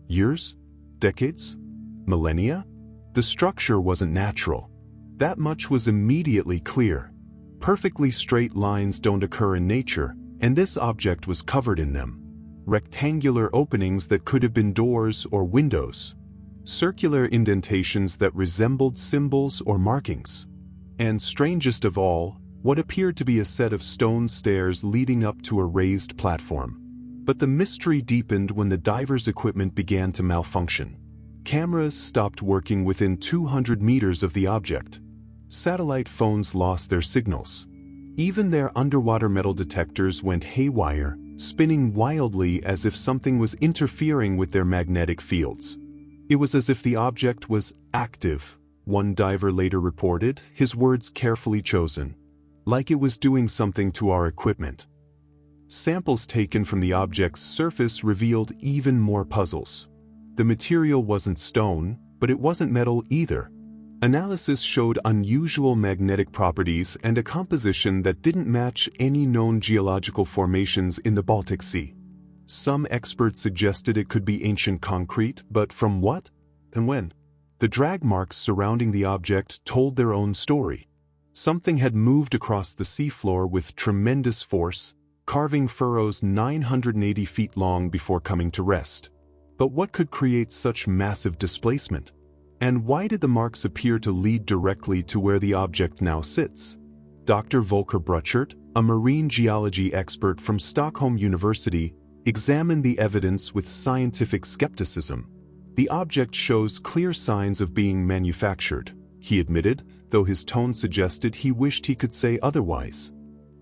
Years? Decades? Millennia? The structure wasn't natural. That much was immediately clear. Perfectly straight lines don't occur in nature, and this object was covered in them. Rectangular openings that could have been doors or windows. Circular indentations that resembled symbols or markings. And strangest of all, what appeared to be a set of stone stairs leading up to a raised platform. But the mystery deepened when the divers' equipment began to malfunction. Cameras stopped working within 200 meters of the object. Satellite phones lost their signals. Even their underwater metal detectors went haywire, spinning wildly as if something was interfering with their magnetic fields. It was as if the object was active, one diver later reported, his words carefully chosen. Like it was doing something to our equipment. Samples taken from the object's surface revealed even more puzzles. The material wasn't stone, but it wasn't metal either. Analysis showed unusual magnetic properties and a composition that didn't match any known geological formations in the Baltic Sea. Some experts suggested it could be ancient concrete, but from what and when? The drag marks surrounding the object told their own story. Something had moved across the seafloor with tremendous force, carving furrows 980 feet long before coming to rest. But what could create such massive displacement? And why did the marks appear to lead directly to where the object now sits? Dr. Volker Bruchert, a marine geology expert from Stockholm University, examined the evidence with scientific skepticism. The object shows clear signs of being manufactured, he admitted, though his tone suggested he wished he could say otherwise.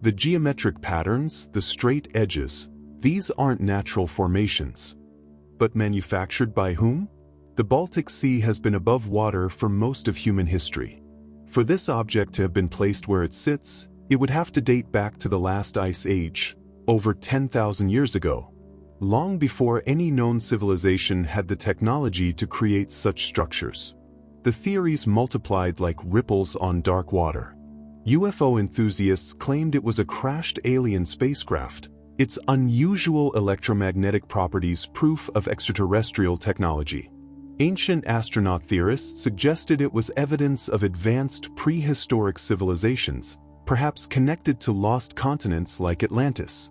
The geometric patterns, the straight edges, these aren't natural formations. But manufactured by whom? The Baltic Sea has been above water for most of human history. For this object to have been placed where it sits, it would have to date back to the last ice age, over 10,000 years ago, long before any known civilization had the technology to create such structures. The theories multiplied like ripples on dark water. UFO enthusiasts claimed it was a crashed alien spacecraft, its unusual electromagnetic properties proof of extraterrestrial technology. Ancient astronaut theorists suggested it was evidence of advanced prehistoric civilizations, perhaps connected to lost continents like Atlantis.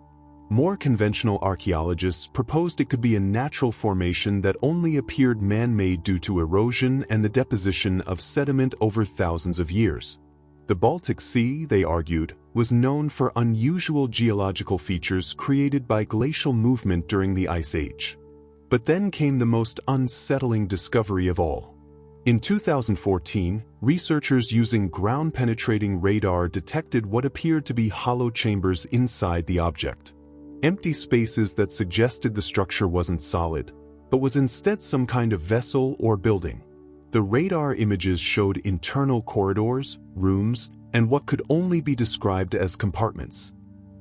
More conventional archaeologists proposed it could be a natural formation that only appeared man-made due to erosion and the deposition of sediment over thousands of years. The Baltic Sea, they argued, was known for unusual geological features created by glacial movement during the Ice Age. But then came the most unsettling discovery of all. In 2014, researchers using ground-penetrating radar detected what appeared to be hollow chambers inside the object. Empty spaces that suggested the structure wasn't solid, but was instead some kind of vessel or building. The radar images showed internal corridors, rooms, and what could only be described as compartments.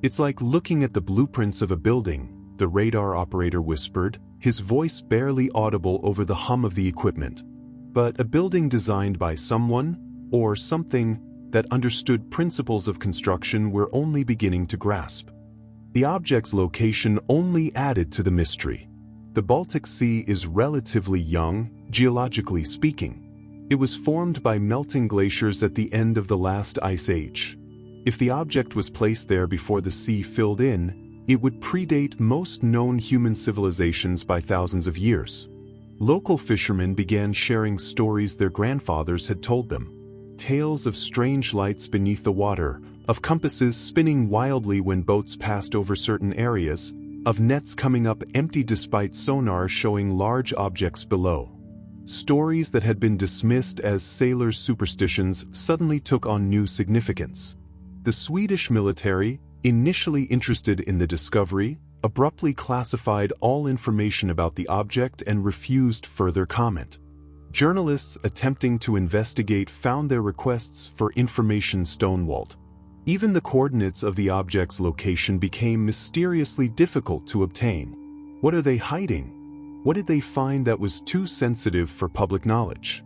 "It's like looking at the blueprints of a building," the radar operator whispered, his voice barely audible over the hum of the equipment. But a building designed by someone, or something, that understood principles of construction we're only beginning to grasp. The object's location only added to the mystery. The Baltic Sea is relatively young, geologically speaking. It was formed by melting glaciers at the end of the last ice age. If the object was placed there before the sea filled in, it would predate most known human civilizations by thousands of years. Local fishermen began sharing stories their grandfathers had told them. Tales of strange lights beneath the water, of compasses spinning wildly when boats passed over certain areas, of nets coming up empty despite sonar showing large objects below. Stories that had been dismissed as sailors' superstitions suddenly took on new significance. The Swedish military, initially interested in the discovery, abruptly classified all information about the object and refused further comment. Journalists attempting to investigate found their requests for information stonewalled. Even the coordinates of the object's location became mysteriously difficult to obtain. What are they hiding? What did they find that was too sensitive for public knowledge?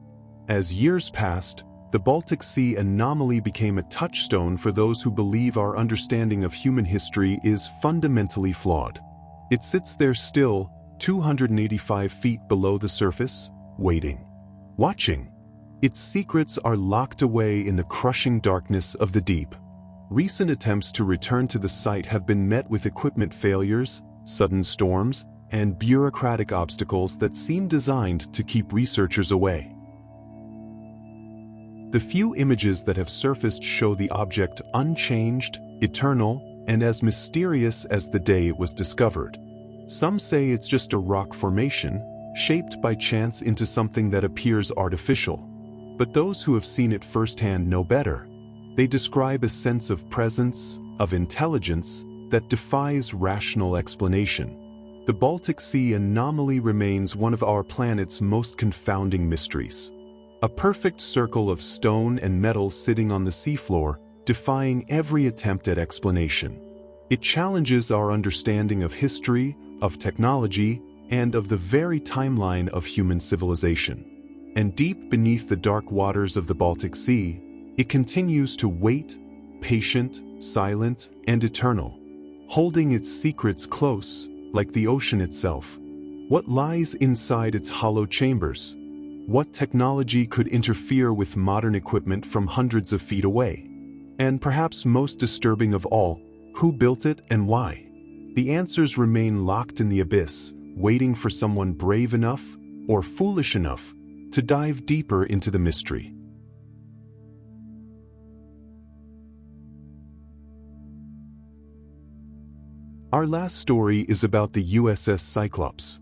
As years passed, the Baltic Sea Anomaly became a touchstone for those who believe our understanding of human history is fundamentally flawed. It sits there still, 285 feet below the surface, waiting. Watching. Its secrets are locked away in the crushing darkness of the deep. Recent attempts to return to the site have been met with equipment failures, sudden storms, and bureaucratic obstacles that seem designed to keep researchers away. The few images that have surfaced show the object unchanged, eternal, and as mysterious as the day it was discovered. Some say it's just a rock formation, shaped by chance into something that appears artificial. But those who have seen it firsthand know better. They describe a sense of presence, of intelligence, that defies rational explanation. The Baltic Sea Anomaly remains one of our planet's most confounding mysteries. A perfect circle of stone and metal sitting on the seafloor, defying every attempt at explanation. It challenges our understanding of history, of technology, and of the very timeline of human civilization. And deep beneath the dark waters of the Baltic Sea, it continues to wait, patient, silent, and eternal, holding its secrets close, like the ocean itself. What lies inside its hollow chambers? What technology could interfere with modern equipment from hundreds of feet away? And perhaps most disturbing of all, who built it and why? The answers remain locked in the abyss, waiting for someone brave enough, or foolish enough, to dive deeper into the mystery. Our last story is about the USS Cyclops.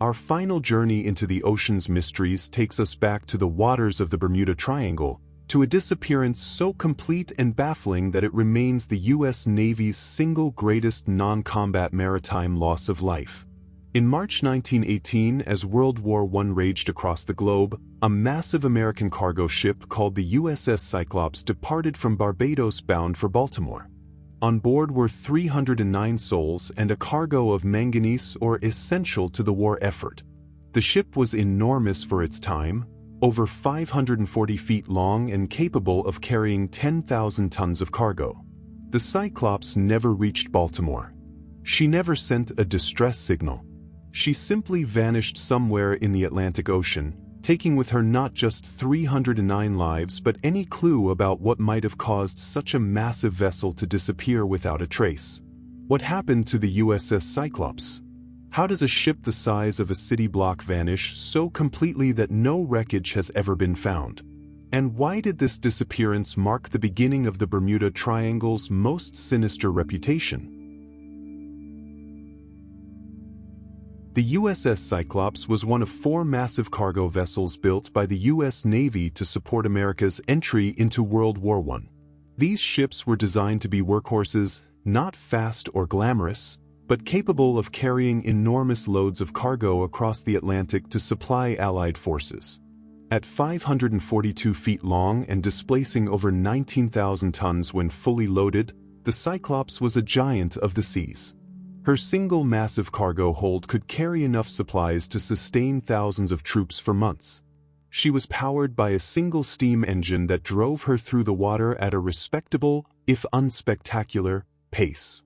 Our final journey into the ocean's mysteries takes us back to the waters of the Bermuda Triangle, to a disappearance so complete and baffling that it remains the U.S. Navy's single greatest non-combat maritime loss of life. In March 1918, as World War I raged across the globe, a massive American cargo ship called the USS Cyclops departed from Barbados bound for Baltimore. On board were 309 souls and a cargo of manganese ore essential to the war effort. The ship was enormous for its time, over 540 feet long and capable of carrying 10,000 tons of cargo. The Cyclops never reached Baltimore. She never sent a distress signal. She simply vanished somewhere in the Atlantic Ocean, taking with her not just 309 lives but any clue about what might have caused such a massive vessel to disappear without a trace. What happened to the USS Cyclops? How does a ship the size of a city block vanish so completely that no wreckage has ever been found? And why did this disappearance mark the beginning of the Bermuda Triangle's most sinister reputation? The USS Cyclops was one of 4 massive cargo vessels built by the U.S. Navy to support America's entry into World War I. These ships were designed to be workhorses, not fast or glamorous, but capable of carrying enormous loads of cargo across the Atlantic to supply Allied forces. At 542 feet long and displacing over 19,000 tons when fully loaded, the Cyclops was a giant of the seas. Her single massive cargo hold could carry enough supplies to sustain thousands of troops for months. She was powered by a single steam engine that drove her through the water at a respectable, if unspectacular, pace.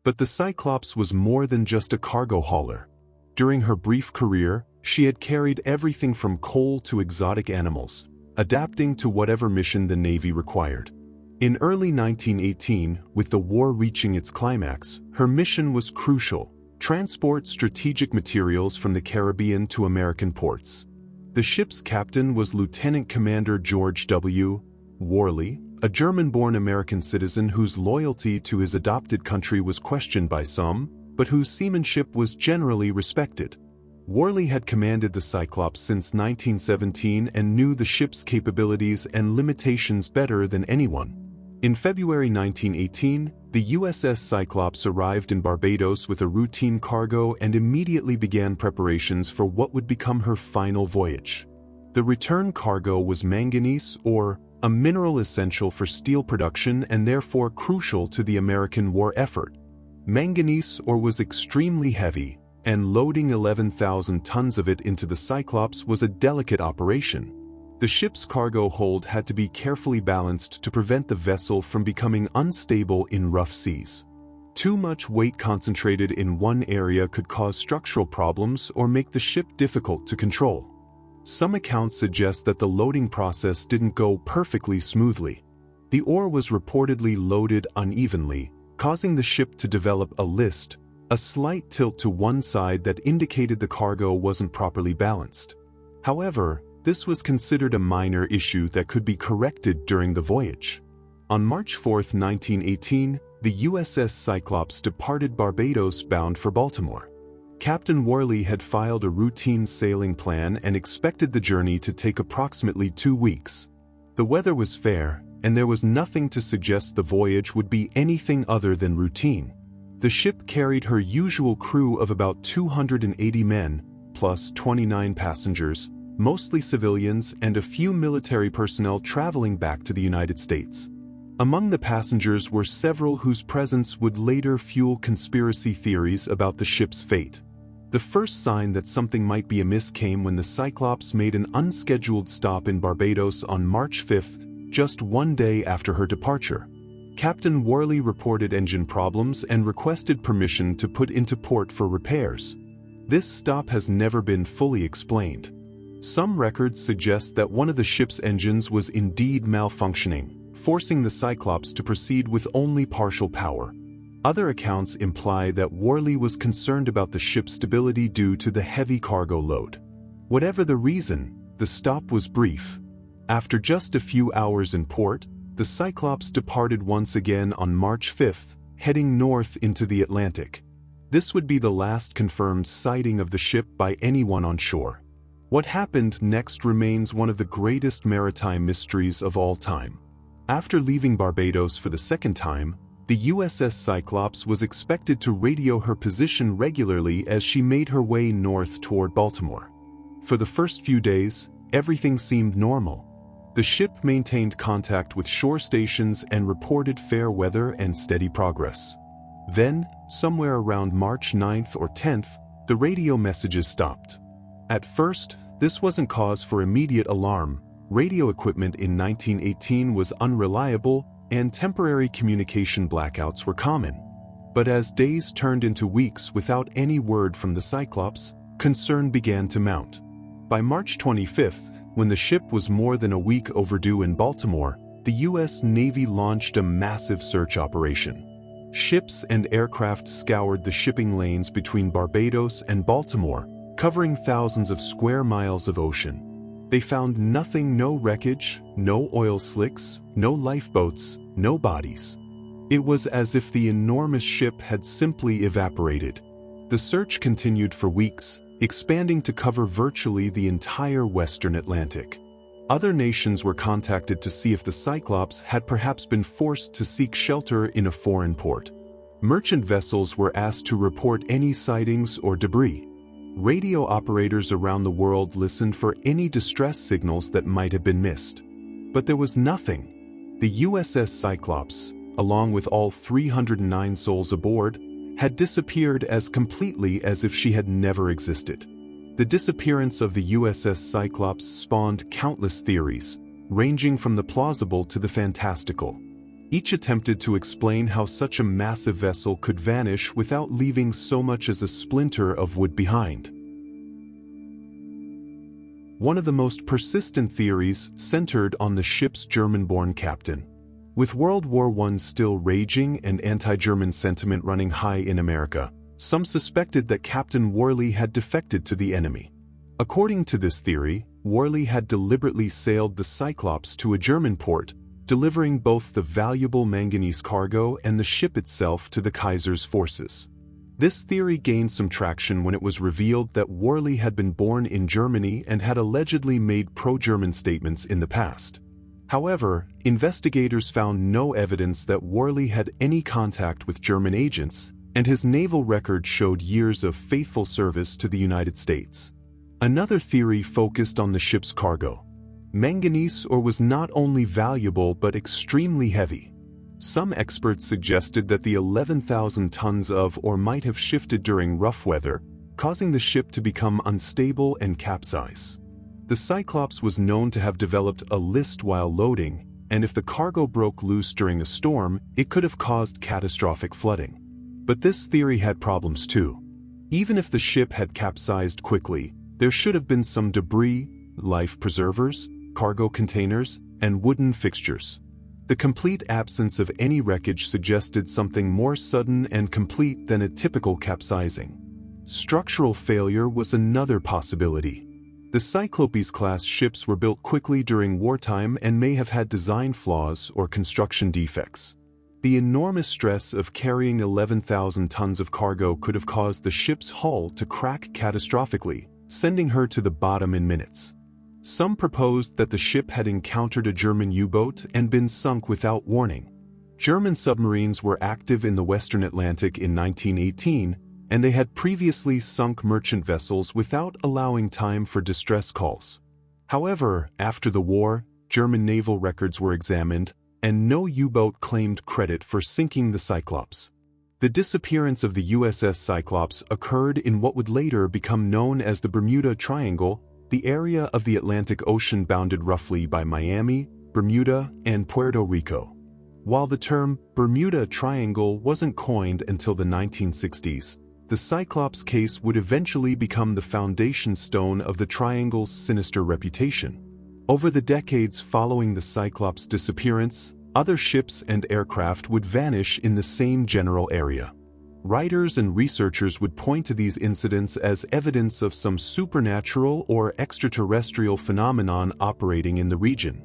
But the Cyclops was more than just a cargo hauler. During her brief career, she had carried everything from coal to exotic animals, adapting to whatever mission the Navy required. In early 1918, with the war reaching its climax, her mission was crucial: transport strategic materials from the Caribbean to American ports. The ship's captain was Lieutenant Commander George W. Worley, a German-born American citizen whose loyalty to his adopted country was questioned by some, but whose seamanship was generally respected. Worley had commanded the Cyclops since 1917 and knew the ship's capabilities and limitations better than anyone. In February 1918, the USS Cyclops arrived in Barbados with a routine cargo and immediately began preparations for what would become her final voyage. The return cargo was manganese ore, a mineral essential for steel production and therefore crucial to the American war effort. Manganese ore was extremely heavy, and loading 11,000 tons of it into the Cyclops was a delicate operation. The ship's cargo hold had to be carefully balanced to prevent the vessel from becoming unstable in rough seas. Too much weight concentrated in one area could cause structural problems or make the ship difficult to control. Some accounts suggest that the loading process didn't go perfectly smoothly. The ore was reportedly loaded unevenly, causing the ship to develop a list, a slight tilt to one side that indicated the cargo wasn't properly balanced. However, this was considered a minor issue that could be corrected during the voyage. On March 4, 1918, the USS Cyclops departed Barbados bound for Baltimore. Captain Worley had filed a routine sailing plan and expected the journey to take approximately 2 weeks. The weather was fair, and there was nothing to suggest the voyage would be anything other than routine. The ship carried her usual crew of about 280 men, plus 29 passengers, mostly civilians and a few military personnel traveling back to the United States. Among the passengers were several whose presence would later fuel conspiracy theories about the ship's fate. The first sign that something might be amiss came when the Cyclops made an unscheduled stop in Barbados on March 5, just 1 day after her departure. Captain Worley reported engine problems and requested permission to put into port for repairs. This stop has never been fully explained. Some records suggest that one of the ship's engines was indeed malfunctioning, forcing the Cyclops to proceed with only partial power. Other accounts imply that Worley was concerned about the ship's stability due to the heavy cargo load. Whatever the reason, the stop was brief. After just a few hours in port, the Cyclops departed once again on March 5, heading north into the Atlantic. This would be the last confirmed sighting of the ship by anyone on shore. What happened next remains one of the greatest maritime mysteries of all time. After leaving Barbados for the second time, the USS Cyclops was expected to radio her position regularly as she made her way north toward Baltimore. For the first few days, everything seemed normal. The ship maintained contact with shore stations and reported fair weather and steady progress. Then, somewhere around March 9th or 10th, the radio messages stopped. At first, this wasn't cause for immediate alarm. Radio equipment in 1918 was unreliable, and temporary communication blackouts were common. But as days turned into weeks without any word from the Cyclops, concern began to mount. By March 25th, when the ship was more than a week overdue in Baltimore, the U.S. Navy launched a massive search operation. Ships and aircraft scoured the shipping lanes between Barbados and Baltimore, covering thousands of square miles of ocean. They found nothing: no wreckage, no oil slicks, no lifeboats, no bodies. It was as if the enormous ship had simply evaporated. The search continued for weeks, expanding to cover virtually the entire western Atlantic. Other nations were contacted to see if the Cyclops had perhaps been forced to seek shelter in a foreign port. Merchant vessels were asked to report any sightings or debris. Radio operators around the world listened for any distress signals that might have been missed. But there was nothing. The USS Cyclops, along with all 309 souls aboard, had disappeared as completely as if she had never existed. The disappearance of the USS Cyclops spawned countless theories, ranging from the plausible to the fantastical. Each attempted to explain how such a massive vessel could vanish without leaving so much as a splinter of wood behind. One of the most persistent theories centered on the ship's German-born captain. With World War I still raging and anti-German sentiment running high in America, some suspected that Captain Worley had defected to the enemy. According to this theory, Worley had deliberately sailed the Cyclops to a German port, delivering both the valuable manganese cargo and the ship itself to the Kaiser's forces. This theory gained some traction when it was revealed that Worley had been born in Germany and had allegedly made pro-German statements in the past. However, investigators found no evidence that Worley had any contact with German agents, and his naval record showed years of faithful service to the United States. Another theory focused on the ship's cargo. Manganese ore was not only valuable but extremely heavy. Some experts suggested that the 11,000 tons of ore might have shifted during rough weather, causing the ship to become unstable and capsize. The Cyclops was known to have developed a list while loading, and if the cargo broke loose during a storm, it could have caused catastrophic flooding. But this theory had problems too. Even if the ship had capsized quickly, there should have been some debris, life preservers, cargo containers, and wooden fixtures. The complete absence of any wreckage suggested something more sudden and complete than a typical capsizing. Structural failure was another possibility. The Cyclops-class ships were built quickly during wartime and may have had design flaws or construction defects. The enormous stress of carrying 11,000 tons of cargo could have caused the ship's hull to crack catastrophically, sending her to the bottom in minutes. Some proposed that the ship had encountered a German U-boat and been sunk without warning. German submarines were active in the Western Atlantic in 1918, and they had previously sunk merchant vessels without allowing time for distress calls. However, after the war, German naval records were examined, and no U-boat claimed credit for sinking the Cyclops. The disappearance of the USS Cyclops occurred in what would later become known as the Bermuda Triangle, the area of the Atlantic Ocean bounded roughly by Miami, Bermuda, and Puerto Rico. While the term Bermuda Triangle wasn't coined until the 1960s, the Cyclops case would eventually become the foundation stone of the triangle's sinister reputation. Over the decades following the Cyclops' disappearance, other ships and aircraft would vanish in the same general area. Writers and researchers would point to these incidents as evidence of some supernatural or extraterrestrial phenomenon operating in the region.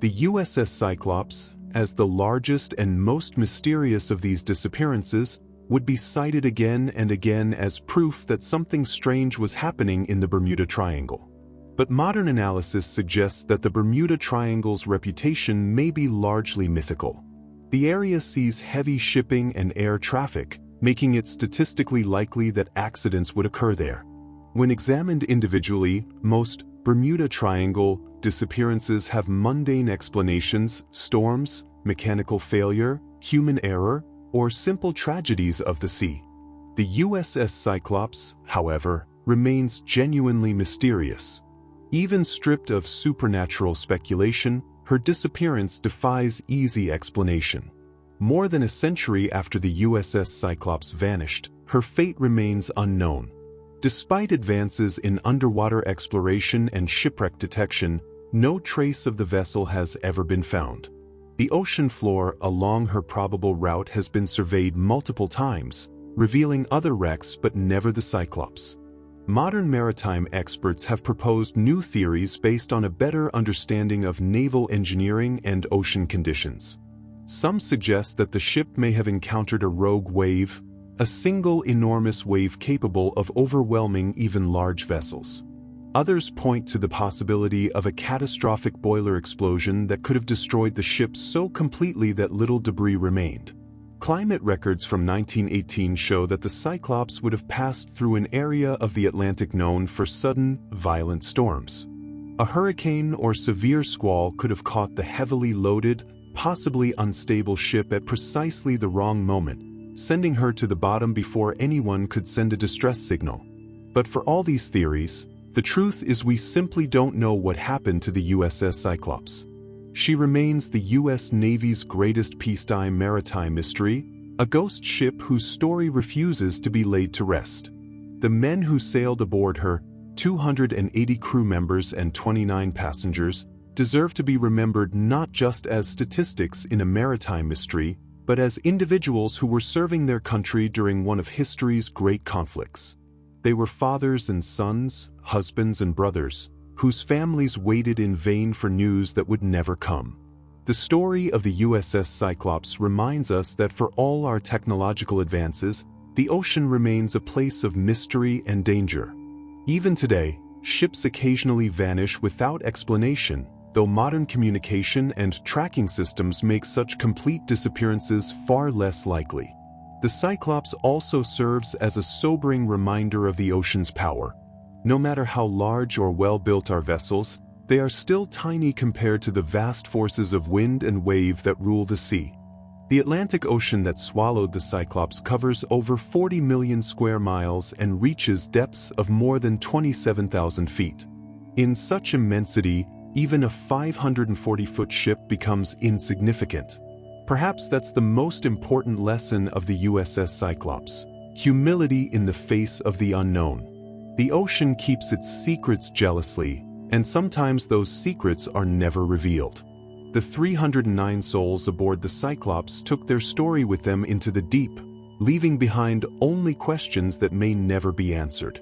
The USS Cyclops, as the largest and most mysterious of these disappearances, would be cited again and again as proof that something strange was happening in the Bermuda Triangle. But modern analysis suggests that the Bermuda Triangle's reputation may be largely mythical. The area sees heavy shipping and air traffic, making it statistically likely that accidents would occur there. When examined individually, most Bermuda Triangle disappearances have mundane explanations: storms, mechanical failure, human error, or simple tragedies of the sea. The USS Cyclops, however, remains genuinely mysterious. Even stripped of supernatural speculation, her disappearance defies easy explanation. More than a century after the USS Cyclops vanished, her fate remains unknown. Despite advances in underwater exploration and shipwreck detection, no trace of the vessel has ever been found. The ocean floor along her probable route has been surveyed multiple times, revealing other wrecks but never the Cyclops. Modern maritime experts have proposed new theories based on a better understanding of naval engineering and ocean conditions. Some suggest that the ship may have encountered a rogue wave, a single enormous wave capable of overwhelming even large vessels. Others point to the possibility of a catastrophic boiler explosion that could have destroyed the ship so completely that little debris remained. Climate records from 1918 show that the Cyclops would have passed through an area of the Atlantic known for sudden, violent storms. A hurricane or severe squall could have caught the heavily loaded, possibly unstable ship at precisely the wrong moment, sending her to the bottom before anyone could send a distress signal. But for all these theories, the truth is we simply don't know what happened to the USS Cyclops. She remains the U.S. Navy's greatest peacetime maritime mystery, a ghost ship whose story refuses to be laid to rest. The men who sailed aboard her, 280 crew members and 29 passengers, deserve to be remembered not just as statistics in a maritime mystery, but as individuals who were serving their country during one of history's great conflicts. They were fathers and sons, husbands and brothers, whose families waited in vain for news that would never come. The story of the USS Cyclops reminds us that for all our technological advances, the ocean remains a place of mystery and danger. Even today, ships occasionally vanish without explanation, though modern communication and tracking systems make such complete disappearances far less likely. The Cyclops also serves as a sobering reminder of the ocean's power. No matter how large or well-built our vessels, they are still tiny compared to the vast forces of wind and wave that rule the sea. The Atlantic Ocean that swallowed the Cyclops covers over 40 million square miles and reaches depths of more than 27,000 feet. In such immensity, even a 540-foot ship becomes insignificant. Perhaps that's the most important lesson of the USS Cyclops: humility in the face of the unknown. The ocean keeps its secrets jealously, and sometimes those secrets are never revealed. The 309 souls aboard the Cyclops took their story with them into the deep, leaving behind only questions that may never be answered.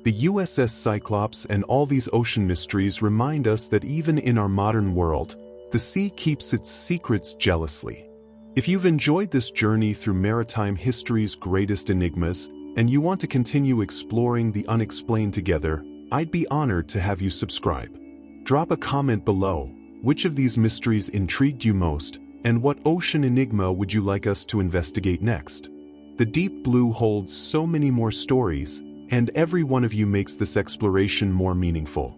The USS Cyclops and all these ocean mysteries remind us that even in our modern world, the sea keeps its secrets jealously. If you've enjoyed this journey through maritime history's greatest enigmas, and you want to continue exploring the unexplained together, I'd be honored to have you subscribe. Drop a comment below. Which of these mysteries intrigued you most, and what ocean enigma would you like us to investigate next? The deep blue holds so many more stories, and every one of you makes this exploration more meaningful.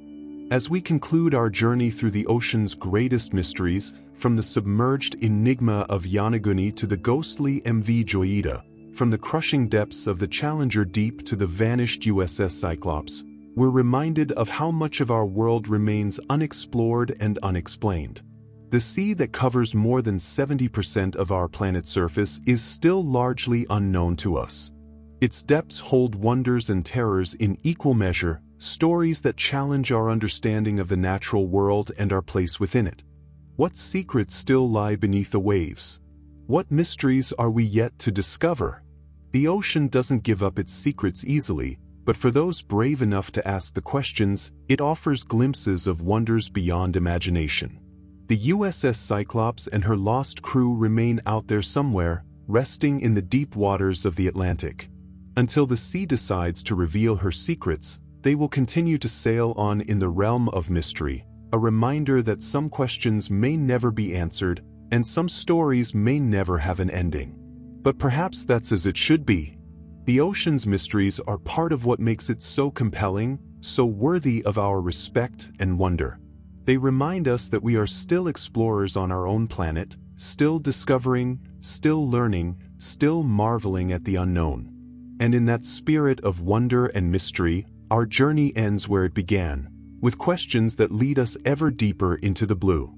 As we conclude our journey through the ocean's greatest mysteries, from the submerged enigma of Yonaguni to the ghostly MV Joyita, from the crushing depths of the Challenger Deep to the vanished USS Cyclops, we're reminded of how much of our world remains unexplored and unexplained. The sea that covers more than 70% of our planet's surface is still largely unknown to us. Its depths hold wonders and terrors in equal measure, stories that challenge our understanding of the natural world and our place within it. What secrets still lie beneath the waves? What mysteries are we yet to discover? The ocean doesn't give up its secrets easily, but for those brave enough to ask the questions, it offers glimpses of wonders beyond imagination. The USS Cyclops and her lost crew remain out there somewhere, resting in the deep waters of the Atlantic. Until the sea decides to reveal her secrets, they will continue to sail on in the realm of mystery, a reminder that some questions may never be answered, and some stories may never have an ending. But perhaps that's as it should be. The ocean's mysteries are part of what makes it so compelling, so worthy of our respect and wonder. They remind us that we are still explorers on our own planet, still discovering, still learning, still marveling at the unknown. And in that spirit of wonder and mystery, our journey ends where it began, with questions that lead us ever deeper into the blue.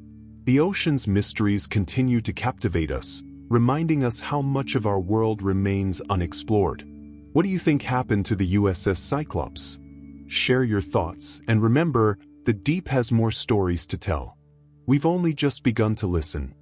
The ocean's mysteries continue to captivate us, reminding us how much of our world remains unexplored. What do you think happened to the USS Cyclops? Share your thoughts, and remember, the deep has more stories to tell. We've only just begun to listen.